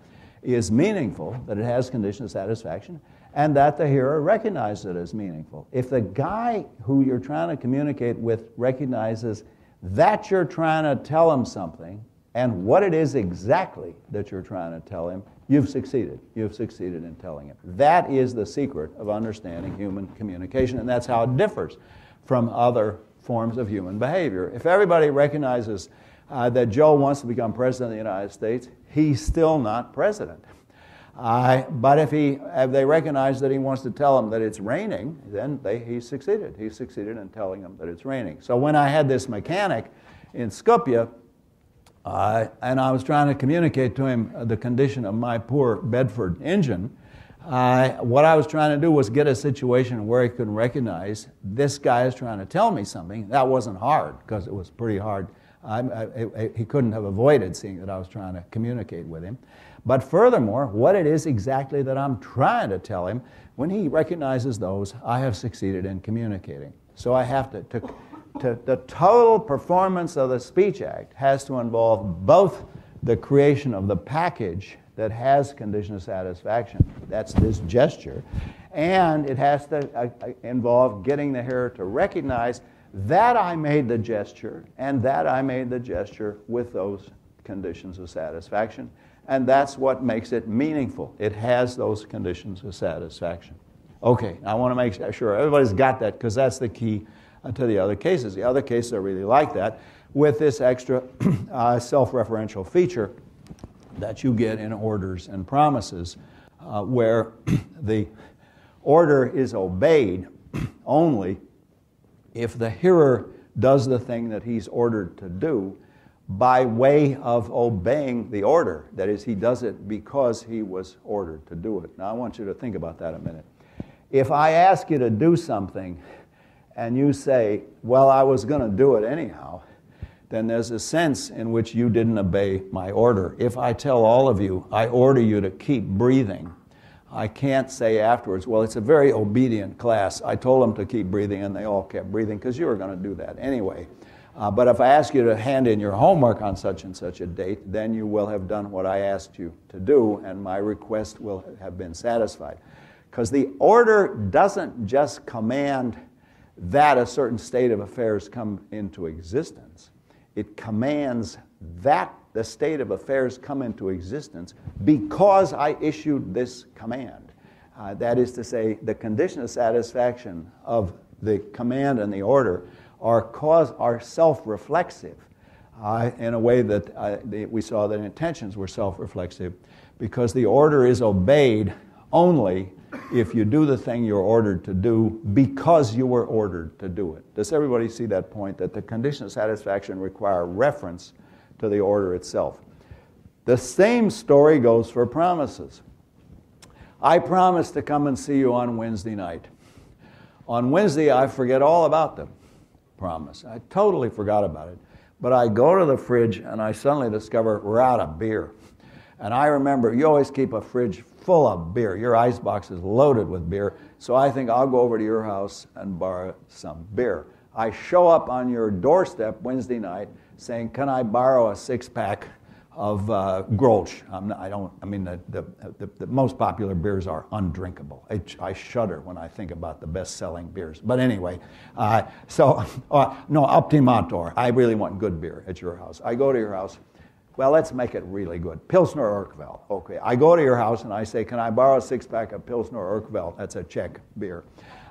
is meaningful, that it has conditions of satisfaction, and that the hearer recognizes it as meaningful. If the guy who you're trying to communicate with recognizes that you're trying to tell him something, and what it is exactly that you're trying to tell him, you've succeeded. You've succeeded in telling him. That is the secret of understanding human communication, and that's how it differs from other forms of human behavior. If everybody recognizes that Joe wants to become president of the United States, he's still not president. But if they recognize that he wants to tell them that it's raining, then he's succeeded. He's succeeded in telling them that it's raining. So when I had this mechanic in Skopje, and I was trying to communicate to him the condition of my poor Bedford engine, what I was trying to do was get a situation where he could recognize this guy is trying to tell me something. That wasn't hard, because it was pretty hard. He couldn't have avoided seeing that I was trying to communicate with him. But furthermore, what it is exactly that I'm trying to tell him, when he recognizes those, I have succeeded in communicating. So I have the total performance of the speech act has to involve both the creation of the package that has condition of satisfaction, that's this gesture, and it has to involve getting the hearer to recognize that I made the gesture and that I made the gesture with those conditions of satisfaction, and that's what makes it meaningful. It has those conditions of satisfaction. Okay, I want to make sure everybody's got that, because that's the key to the other cases. The other cases are really like that, with this extra self-referential feature that you get in orders and promises, where the order is obeyed only if the hearer does the thing that he's ordered to do by way of obeying the order. That is, he does it because he was ordered to do it. Now, I want you to think about that a minute. If I ask you to do something and you say, well, I was going to do it anyhow, then there's a sense in which you didn't obey my order. If I tell all of you, I order you to keep breathing, I can't say afterwards, well, it's a very obedient class. I told them to keep breathing, and they all kept breathing, because you were going to do that anyway. But if I ask you to hand in your homework on such and such a date, then you will have done what I asked you to do, and my request will have been satisfied. Because the order doesn't just command that a certain state of affairs come into existence. It commands that the state of affairs come into existence because I issued this command. That is to say, the condition of satisfaction of the command and the order are self-reflexive in a way that we saw that intentions were self-reflexive, because the order is obeyed only if you do the thing you're ordered to do because you were ordered to do it. Does everybody see that point, that the condition of satisfaction require reference to the order itself? The same story goes for promises. I promise to come and see you on Wednesday night. On Wednesday, I forget all about the promise. I totally forgot about it. But I go to the fridge and I suddenly discover we're out of beer. And I remember, you always keep a fridge full of beer. Your icebox is loaded with beer. So I think I'll go over to your house and borrow some beer. I show up on your doorstep Wednesday night saying, can I borrow a six-pack of Grolsch? The most popular beers are undrinkable. I shudder when I think about the best-selling beers. But anyway, no, Optimator. I really want good beer at your house. I go to your house. Well, let's make it really good. Pilsner Urquell. Okay, I go to your house and I say, can I borrow a six-pack of Pilsner Urquell? That's a Czech beer.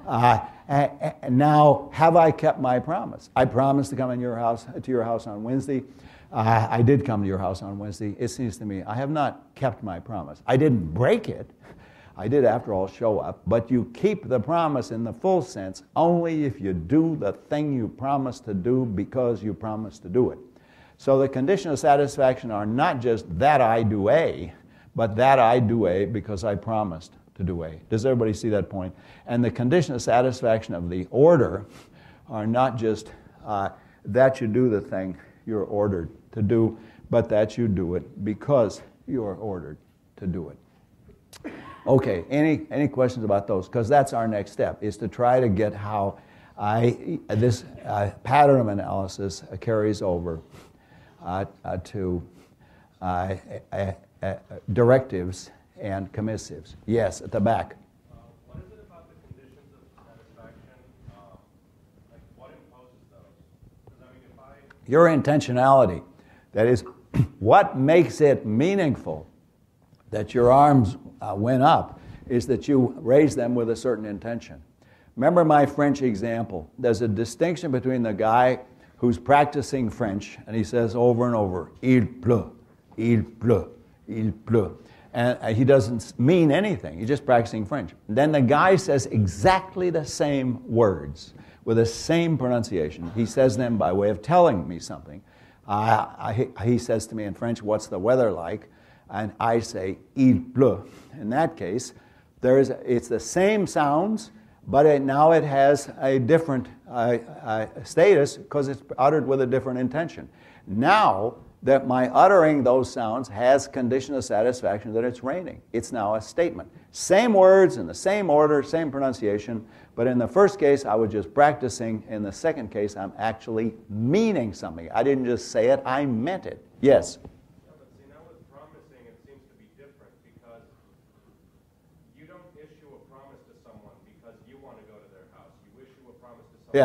And now, have I kept my promise? I promised to come to your house on Wednesday. I did come to your house on Wednesday. It seems to me I have not kept my promise. I didn't break it. I did, after all, show up. But you keep the promise in the full sense only if you do the thing you promised to do because you promised to do it. So the condition of satisfaction are not just that I do A, but that I do A because I promised to do A. Does everybody see that point? And the condition of satisfaction of the order are not just that you do the thing you're ordered to do, but that you do it because you are ordered to do it. Okay, any questions about those? Because that's our next step, is to try to get how this pattern of analysis carries over to directives and commissives. Yes, at the back. What is it about the conditions of satisfaction? What imposes those? Because Your intentionality. That is, what makes it meaningful that your arms went up is that you raise them with a certain intention. Remember my French example. There's a distinction between the guy who's practicing French, and he says over and over, il pleut, il pleut, il pleut. And he doesn't mean anything. He's just practicing French. Then the guy says exactly the same words with the same pronunciation. He says them by way of telling me something. He says to me in French, what's the weather like? And I say, il pleut. In that case, it's the same sounds, but now it has a different status because it's uttered with a different intention. Now that my uttering those sounds has condition of satisfaction that it's raining. It's now a statement. Same words in the same order, same pronunciation, but in the first case I was just practicing. In the second case I'm actually meaning something. I didn't just say it, I meant it. Yes? Yeah, but see, now with promising it seems to be different because you don't issue a promise to someone because you want to go to their house. You issue a promise to someone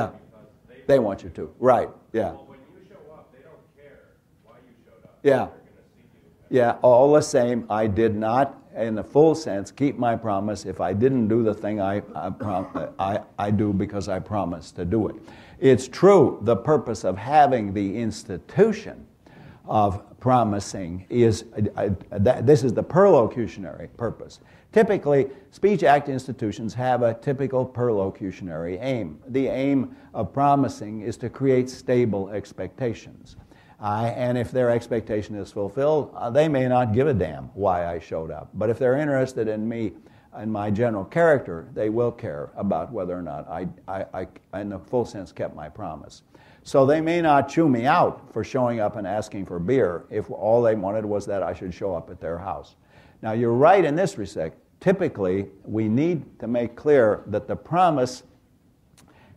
because they want you to. Right, yeah. Well, when you show up, they don't care why you showed up. Yeah. They're going to see you. Yeah, all the same, I did not, in the full sense, keep my promise if I didn't do the thing I do because I promised to do it. It's true, the purpose of having the institution of promising is, this is the perlocutionary purpose. Typically, speech act institutions have a typical perlocutionary aim. The aim of promising is to create stable expectations. And if their expectation is fulfilled, they may not give a damn why I showed up. But if they're interested in me in my general character, they will care about whether or not I, in the full sense, kept my promise. So they may not chew me out for showing up and asking for beer if all they wanted was that I should show up at their house. Now, you're right in this respect. Typically, we need to make clear that the promise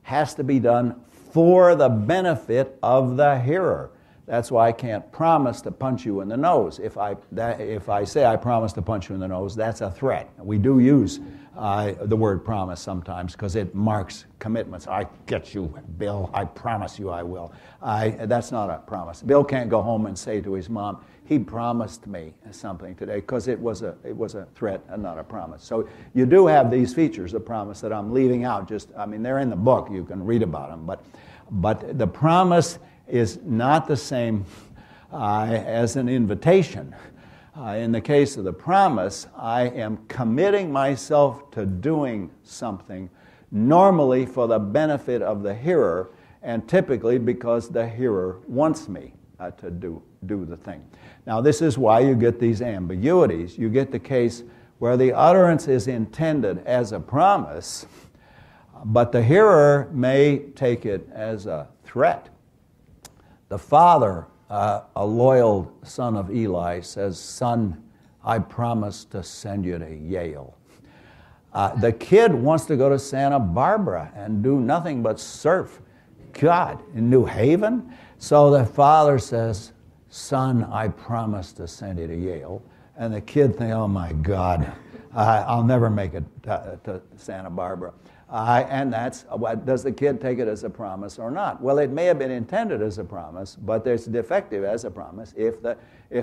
has to be done for the benefit of the hearer. That's why I can't promise to punch you in the nose. If I say I promise to punch you in the nose, that's a threat. We do use the word promise sometimes because it marks commitments. I get you, Bill. I promise you I will. That's not a promise. Bill can't go home and say to his mom, he promised me something today, because it was a threat and not a promise. So you do have these features of promise that I'm leaving out. They're in the book. You can read about them. But the promise is not the same as an invitation. In the case of the promise, I am committing myself to doing something, normally for the benefit of the hearer, and typically because the hearer wants me to do the thing. Now, this is why you get these ambiguities. You get the case where the utterance is intended as a promise, but the hearer may take it as a threat. The father, a loyal son of Eli, says, "Son, I promise to send you to Yale." The kid wants to go to Santa Barbara and do nothing but surf. God, in New Haven? So the father says, "Son, I promise to send you to Yale." And the kid thinks, "Oh my God, I'll never make it to Santa Barbara." And that's, does the kid take it as a promise or not? Well, it may have been intended as a promise, but it's defective as a promise if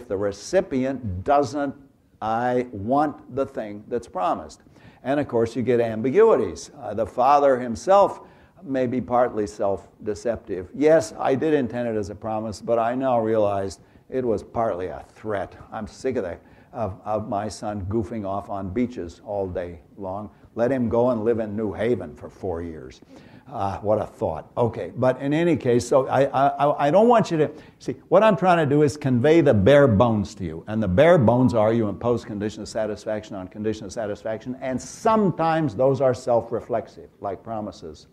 the recipient doesn't want the thing that's promised. And of course, you get ambiguities. The father himself may be partly self-deceptive. Yes, I did intend it as a promise, but I now realized it was partly a threat. I'm sick of my son goofing off on beaches all day long. Let him go and live in New Haven for 4 years. What a thought. Okay, but in any case, so I don't want you to... See, what I'm trying to do is convey the bare bones to you. And the bare bones are you impose condition of satisfaction on condition of satisfaction, and sometimes those are self-reflexive, like promises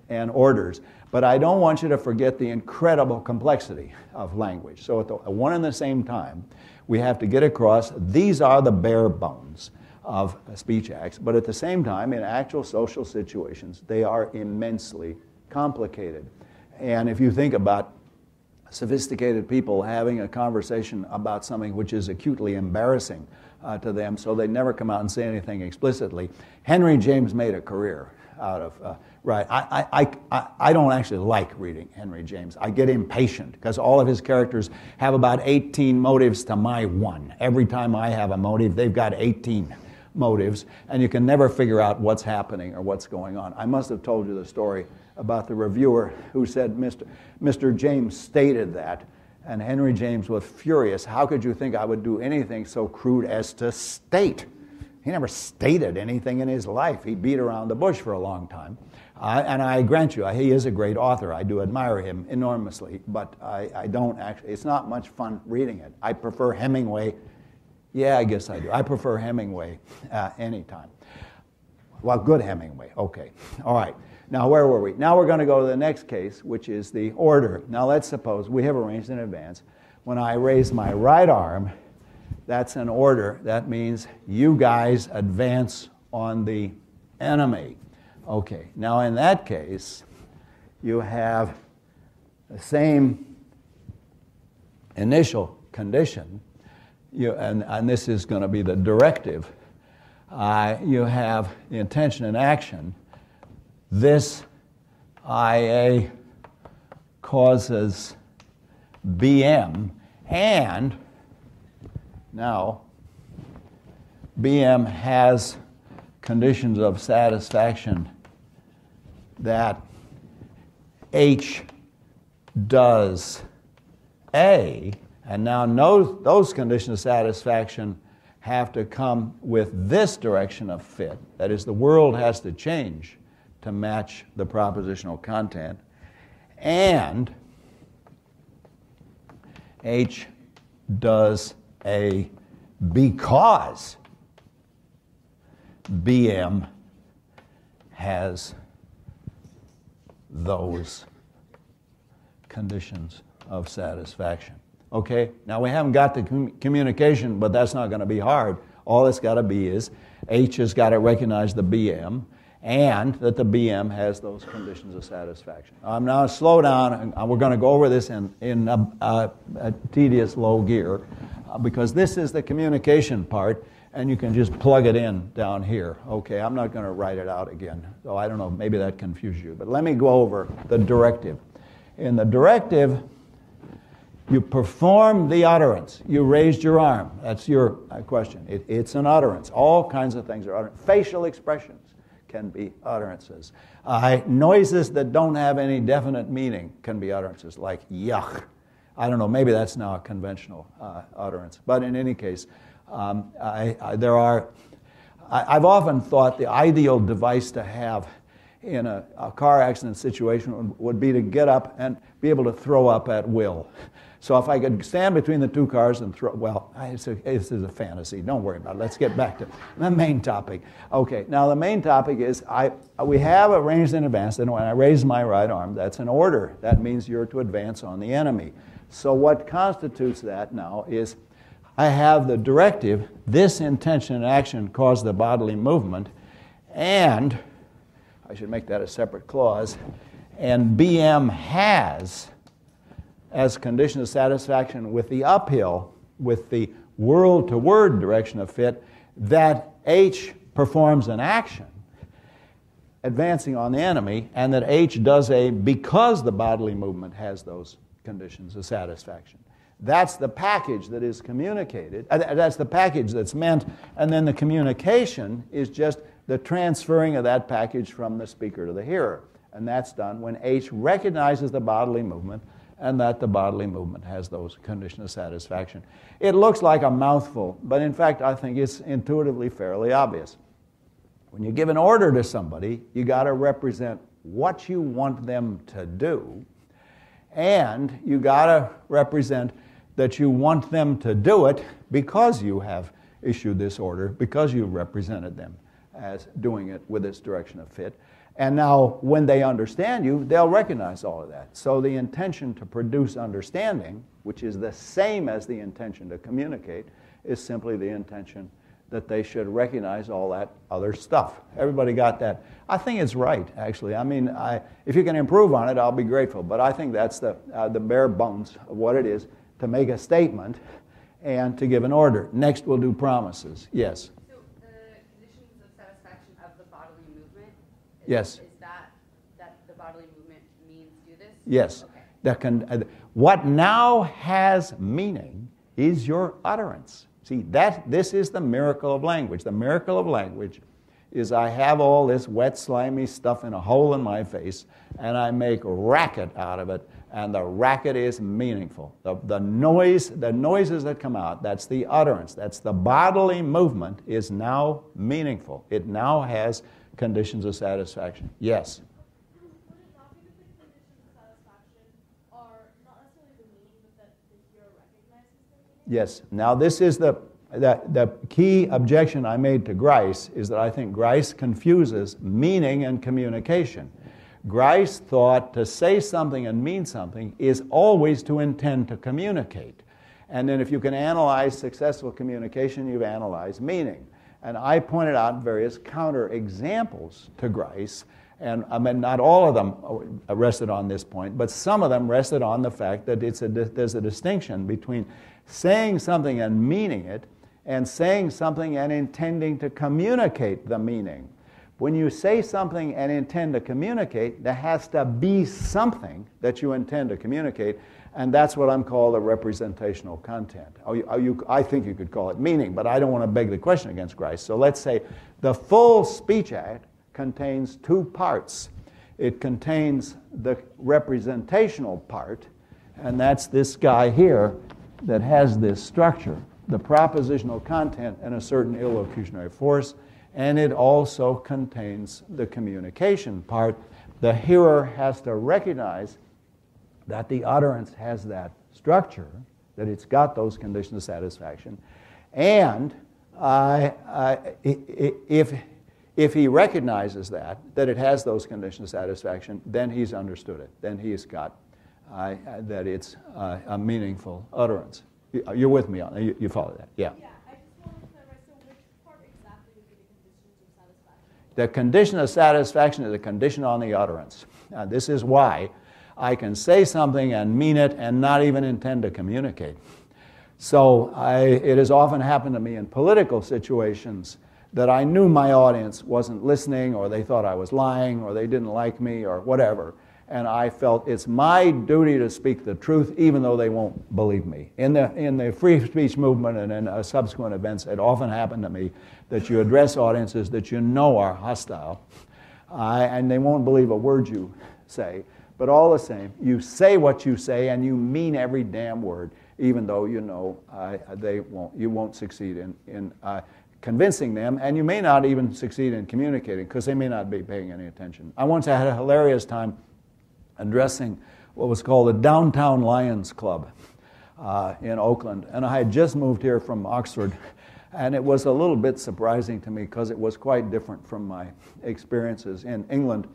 and orders. But I don't want you to forget the incredible complexity of language. So at the one and the same time, we have to get across these are the bare bones of speech acts, but at the same time, in actual social situations, they are immensely complicated. And if you think about sophisticated people having a conversation about something which is acutely embarrassing to them, so they never come out and say anything explicitly, Henry James made a career out of... I don't actually like reading Henry James. I get impatient because all of his characters have about 18 motives to my one. Every time I have a motive, they've got 18 motives, and you can never figure out what's happening or what's going on. I must have told you the story about the reviewer who said Mr. James stated that, and Henry James was furious. How could you think I would do anything so crude as to state? He never stated anything in his life. He beat around the bush for a long time. And I grant you, he is a great author. I do admire him enormously, but I don't actually, it's not much fun reading it. I prefer Hemingway. Yeah, I guess I do. I prefer Hemingway anytime. Well, good Hemingway. Okay. All right. Now, where were we? Now we're going to go to the next case, which is the order. Now, let's suppose we have arranged in advance. When I raise my right arm, that's an order. That means you guys advance on the enemy. Okay. Now, in that case, you have the same initial condition. And this is going to be the directive. You have the intention and action. This IA causes BM, and now BM has conditions of satisfaction that H does A. And now those conditions of satisfaction have to come with this direction of fit. That is, the world has to change to match the propositional content. And H does A because BM has those conditions of satisfaction. Okay, now we haven't got the communication, but that's not going to be hard. All it's got to be is H has got to recognize the BM and that the BM has those conditions of satisfaction. I'm now slow down, and we're going to go over this in a tedious low gear because this is the communication part, and you can just plug it in down here. Okay, I'm not going to write it out again, so I don't know, maybe that confused you. But let me go over the directive. In the directive, you perform the utterance. You raised your arm. That's your question. It's an utterance. All kinds of things are utterance. Facial expressions can be utterances. Noises that don't have any definite meaning can be utterances, like yuck. I don't know, maybe that's now a conventional utterance. But in any case, I've often thought the ideal device to have in a car accident situation would be to get up and be able to throw up at will. So if I could stand between the two cars and throw, well, this is a fantasy. Don't worry about it. Let's get back to the main topic. Okay, now the main topic is we have arranged in advance that when I raise my right arm, that's an order. That means you're to advance on the enemy. So what constitutes that now is I have the directive, this intention and action cause the bodily movement, and I should make that a separate clause, and BM has as condition of satisfaction with the uphill, with the word-to-word direction of fit, that H performs an action advancing on the enemy, and that H does because the bodily movement has those conditions of satisfaction. That's the package that is communicated. That's the package that's meant, and then the communication is just the transferring of that package from the speaker to the hearer. And that's done when H recognizes the bodily movement and that the bodily movement has those conditions of satisfaction. It looks like a mouthful, but in fact I think it's intuitively fairly obvious. When you give an order to somebody, you got to represent what you want them to do, and you got to represent that you want them to do it because you have issued this order, because you represented them as doing it with its direction of fit. And now, when they understand you, they'll recognize all of that. So the intention to produce understanding, which is the same as the intention to communicate, is simply the intention that they should recognize all that other stuff. Everybody got that? I think it's right, actually. I mean, if you can improve on it, I'll be grateful. But I think that's the bare bones of what it is to make a statement and to give an order. Next, we'll do promises. Yes? So the conditions of satisfaction of the bodily movement, yes. Is that the bodily movement means do this? Yes. Okay. What now has meaning is your utterance. See, this is the miracle of language. The miracle of language is I have all this wet, slimy stuff in a hole in my face, and I make racket out of it, and the racket is meaningful. The noises that come out, that's the utterance, that's the bodily movement, is now meaningful. It now has conditions of satisfaction. Yes? Would it not be that the conditions of satisfaction are not necessarily the meaning, but that the hearer recognizes the meaning? Yes. Now this is the key objection I made to Grice, is that I think Grice confuses meaning and communication. Grice thought to say something and mean something is always to intend to communicate. And then if you can analyze successful communication, you've analyzed meaning. And I pointed out various counter-examples to Grice, and I mean, not all of them rested on this point, but some of them rested on the fact that there's a distinction between saying something and meaning it, and saying something and intending to communicate the meaning. When you say something and intend to communicate, there has to be something that you intend to communicate, and that's what I'm called a representational content. I think you could call it meaning, but I don't want to beg the question against Grice. So let's say the full speech act contains two parts. It contains the representational part, and that's this guy here that has this structure, the propositional content and a certain illocutionary force, and it also contains the communication part. The hearer has to recognize that the utterance has that structure, that it's got those conditions of satisfaction, and if If he recognizes that it has those conditions of satisfaction, then he's understood it. Then he's got that it's a meaningful utterance. You're with me on that? You follow that? Yeah. Yeah, I just want to clarify, so which part exactly would be the conditions of satisfaction? The condition of satisfaction is a condition on the utterance. This is why I can say something and mean it and not even intend to communicate. So it has often happened to me in political situations that I knew my audience wasn't listening, or they thought I was lying, or they didn't like me, or whatever. And I felt it's my duty to speak the truth, even though they won't believe me. In the free speech movement and in subsequent events, it often happened to me that you address audiences that you know are hostile, and they won't believe a word you say. But all the same, you say what you say, and you mean every damn word, even though you know you won't succeed in convincing them, and you may not even succeed in communicating because they may not be paying any attention. I once had a hilarious time addressing what was called the Downtown Lions Club in Oakland, and I had just moved here from Oxford, and it was a little bit surprising to me because it was quite different from my experiences in England.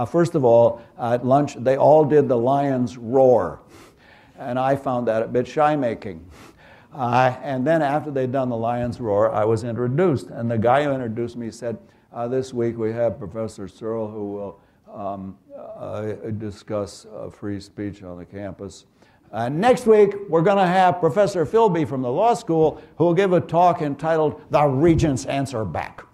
First of all, at lunch, they all did the Lions roar, and I found that a bit shy-making. And then after they'd done the Lions roar, I was introduced, and the guy who introduced me said, this week we have Professor Searle who will discuss free speech on the campus. Next week, we're going to have Professor Philby from the law school who will give a talk entitled The Regent's Answer Back.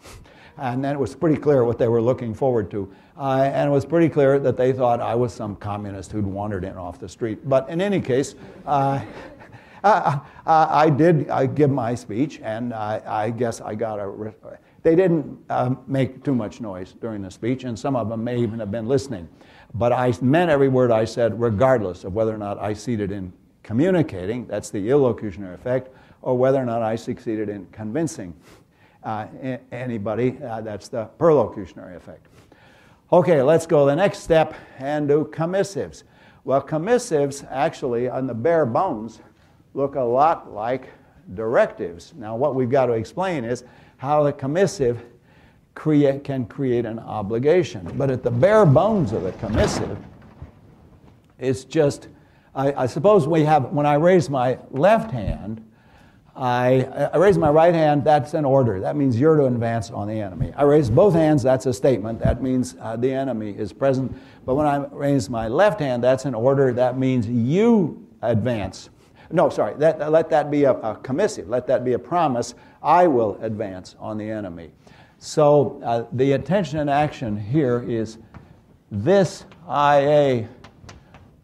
And then it was pretty clear what they were looking forward to. And it was pretty clear that they thought I was some communist who'd wandered in off the street. But in any case, I did give my speech, and I guess I got a... They didn't make too much noise during the speech, and some of them may even have been listening. But I meant every word I said, regardless of whether or not I succeeded in communicating, that's the illocutionary effect, or whether or not I succeeded in convincing anybody, that's the perlocutionary effect. Okay, let's go the next step and do commissives. Well, commissives actually, on the bare bones, look a lot like directives. Now, what we've got to explain is how the commissive can create an obligation. But at the bare bones of the commissive, it's just, I suppose we have, when I raise my left hand, I raise my right hand, that's an order. That means you're to advance on the enemy. I raise both hands, that's a statement. That means the enemy is present. But when I raise my left hand, that's an order. That means you advance. No, sorry, let that be a commissive. Let that be a promise. I will advance on the enemy. So the intention and action here is this IA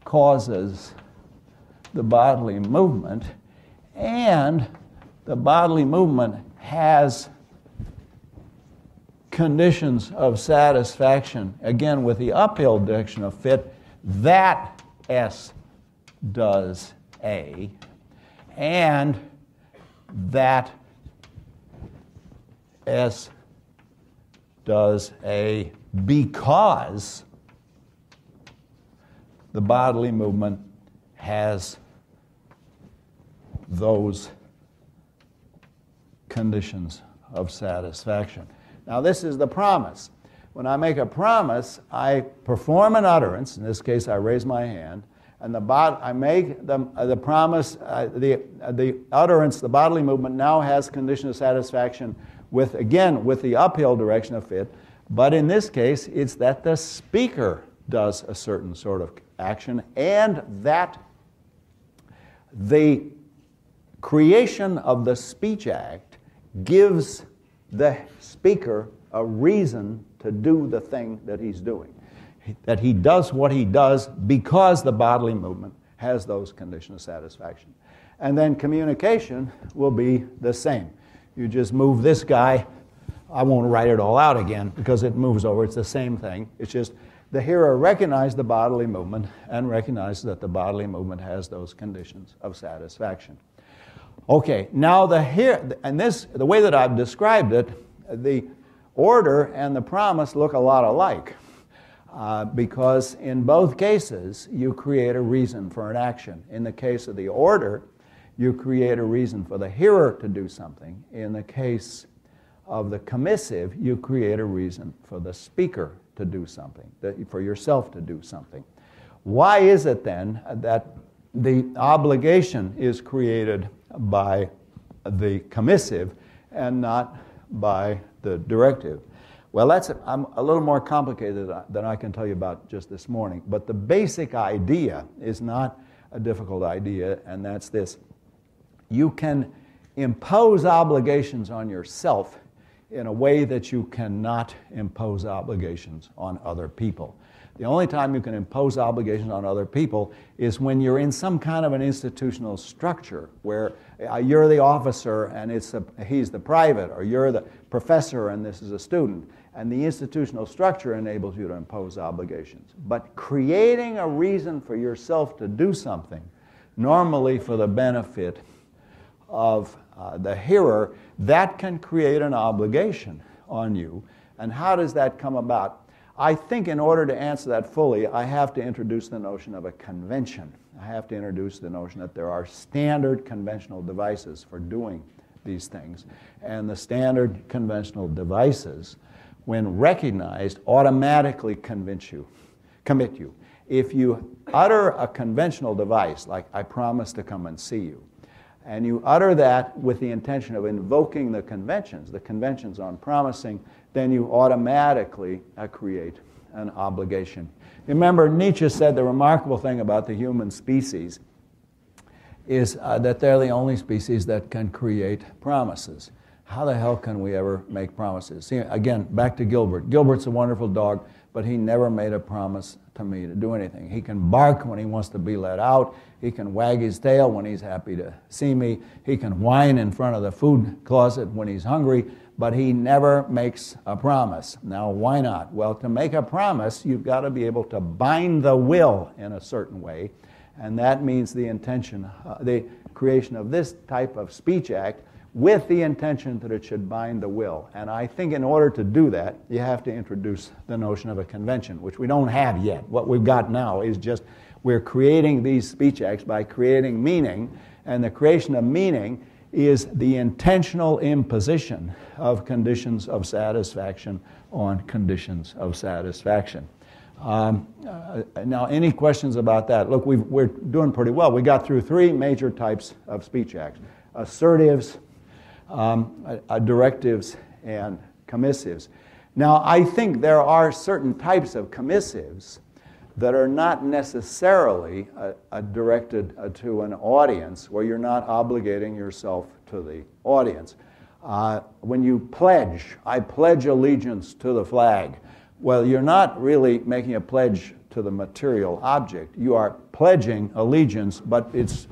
causes the bodily movement, and the bodily movement has conditions of satisfaction, again with the uphill direction of fit, that S does A, and that S does A because the bodily movement has those conditions of satisfaction. Now, this is the promise. When I make a promise, I perform an utterance. In this case, I raise my hand, and I make the promise, the utterance, the bodily movement now has condition of satisfaction with the uphill direction of fit. But in this case, it's that the speaker does a certain sort of action, and that the creation of the speech act gives the speaker a reason to do the thing that he's doing. That he does what he does because the bodily movement has those conditions of satisfaction. And then communication will be the same. You just move this guy. I won't write it all out again because it moves over. It's the same thing. It's just the hearer recognizes the bodily movement and recognizes that the bodily movement has those conditions of satisfaction. Okay, now the way that I've described it, the order and the promise look a lot alike because in both cases you create a reason for an action. In the case of the order, you create a reason for the hearer to do something. In the case of the commissive, you create a reason for the speaker to do something, for yourself to do something. Why is it then that the obligation is created by the commissive and not by the directive? Well, I'm a little more complicated than I can tell you about just this morning, but the basic idea is not a difficult idea, and that's this. You can impose obligations on yourself in a way that you cannot impose obligations on other people. The only time you can impose obligations on other people is when you're in some kind of an institutional structure where you're the officer and he's the private, or you're the professor and this is a student. And the institutional structure enables you to impose obligations. But creating a reason for yourself to do something, normally for the benefit of the hearer, that can create an obligation on you. And how does that come about? I think in order to answer that fully, I have to introduce the notion of a convention. I have to introduce the notion that there are standard conventional devices for doing these things. And the standard conventional devices, when recognized, automatically commit you. If you utter a conventional device, like I promise to come and see you, and you utter that with the intention of invoking the conventions on promising, then you automatically create an obligation. Remember, Nietzsche said the remarkable thing about the human species is that they're the only species that can create promises. How the hell can we ever make promises? See, again, back to Gilbert. Gilbert's a wonderful dog, but he never made a promise to me to do anything. He can bark when he wants to be let out. He can wag his tail when he's happy to see me. He can whine in front of the food closet when he's hungry, but he never makes a promise. Now, why not? Well, to make a promise, you've got to be able to bind the will in a certain way, and that means the intention, the creation of this type of speech act with the intention that it should bind the will. And I think in order to do that, you have to introduce the notion of a convention, which we don't have yet. What we've got now is just we're creating these speech acts by creating meaning, and the creation of meaning is the intentional imposition of conditions of satisfaction on conditions of satisfaction. Now, any questions about that? Look, we're doing pretty well. We got through three major types of speech acts: assertives, directives, and commissives. Now, I think there are certain types of commissives that are not necessarily directed to an audience, where you're not obligating yourself to the audience. When you pledge, I pledge allegiance to the flag. Well, you're not really making a pledge to the material object. You are pledging allegiance, but it's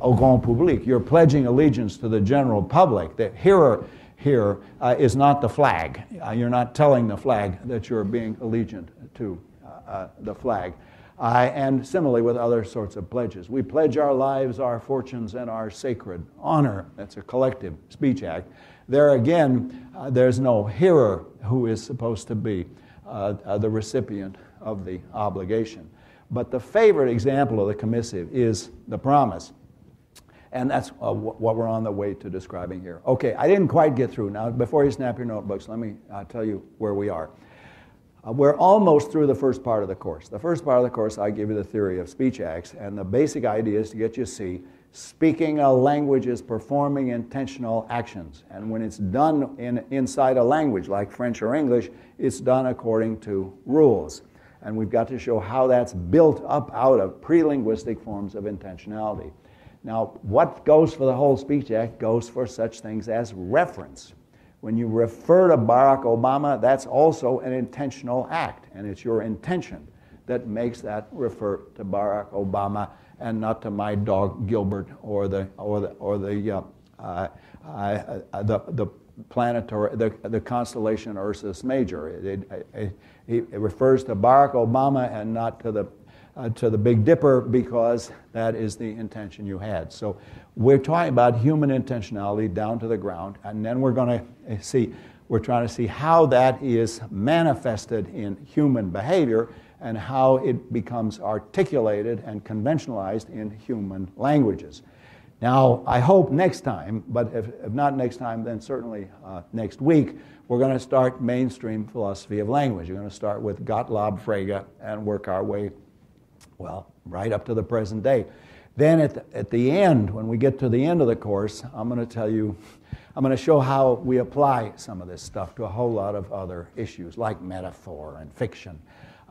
au grand public. You're pledging allegiance to the general public. The hearer here is not the flag. You're not telling the flag that you're being allegiant to the flag. And similarly with other sorts of pledges. We pledge our lives, our fortunes, and our sacred honor. That's a collective speech act. There again, there's no hearer who is supposed to be the recipient of the obligation. But the favorite example of the commissive is the promise. And that's what we're on the way to describing here. Okay, I didn't quite get through. Now, before you snap your notebooks, let me tell you where we are. We're almost through the first part of the course. The first part of the course, I give you the theory of speech acts, and the basic idea is to get you to see speaking a language is performing intentional actions. And when it's done inside a language like French or English, it's done according to rules. And we've got to show how that's built up out of pre-linguistic forms of intentionality. Now, what goes for the whole speech act goes for such things as reference. When you refer to Barack Obama, that's also an intentional act, and it's your intention that makes that refer to Barack Obama and not to my dog Gilbert or the planetary, the constellation Ursus Major. It refers to Barack Obama and not to the Big Dipper, because that is the intention you had. So we're talking about human intentionality down to the ground, and then we're going to see, we're trying to see how that is manifested in human behavior and how it becomes articulated and conventionalized in human languages. Now, I hope next time, but if not next time, then certainly next week, we're going to start mainstream philosophy of language. We're going to start with Gottlob Frege and work our way, well, right up to the present day. Then at the end, when we get to the end of the course, I'm going to show how we apply some of this stuff to a whole lot of other issues, like metaphor and fiction,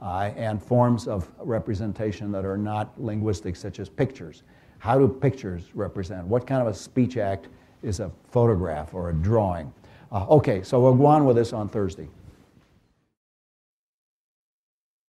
and forms of representation that are not linguistic, such as pictures. How do pictures represent? What kind of a speech act is a photograph or a drawing? Okay, so we'll go on with this on Thursday.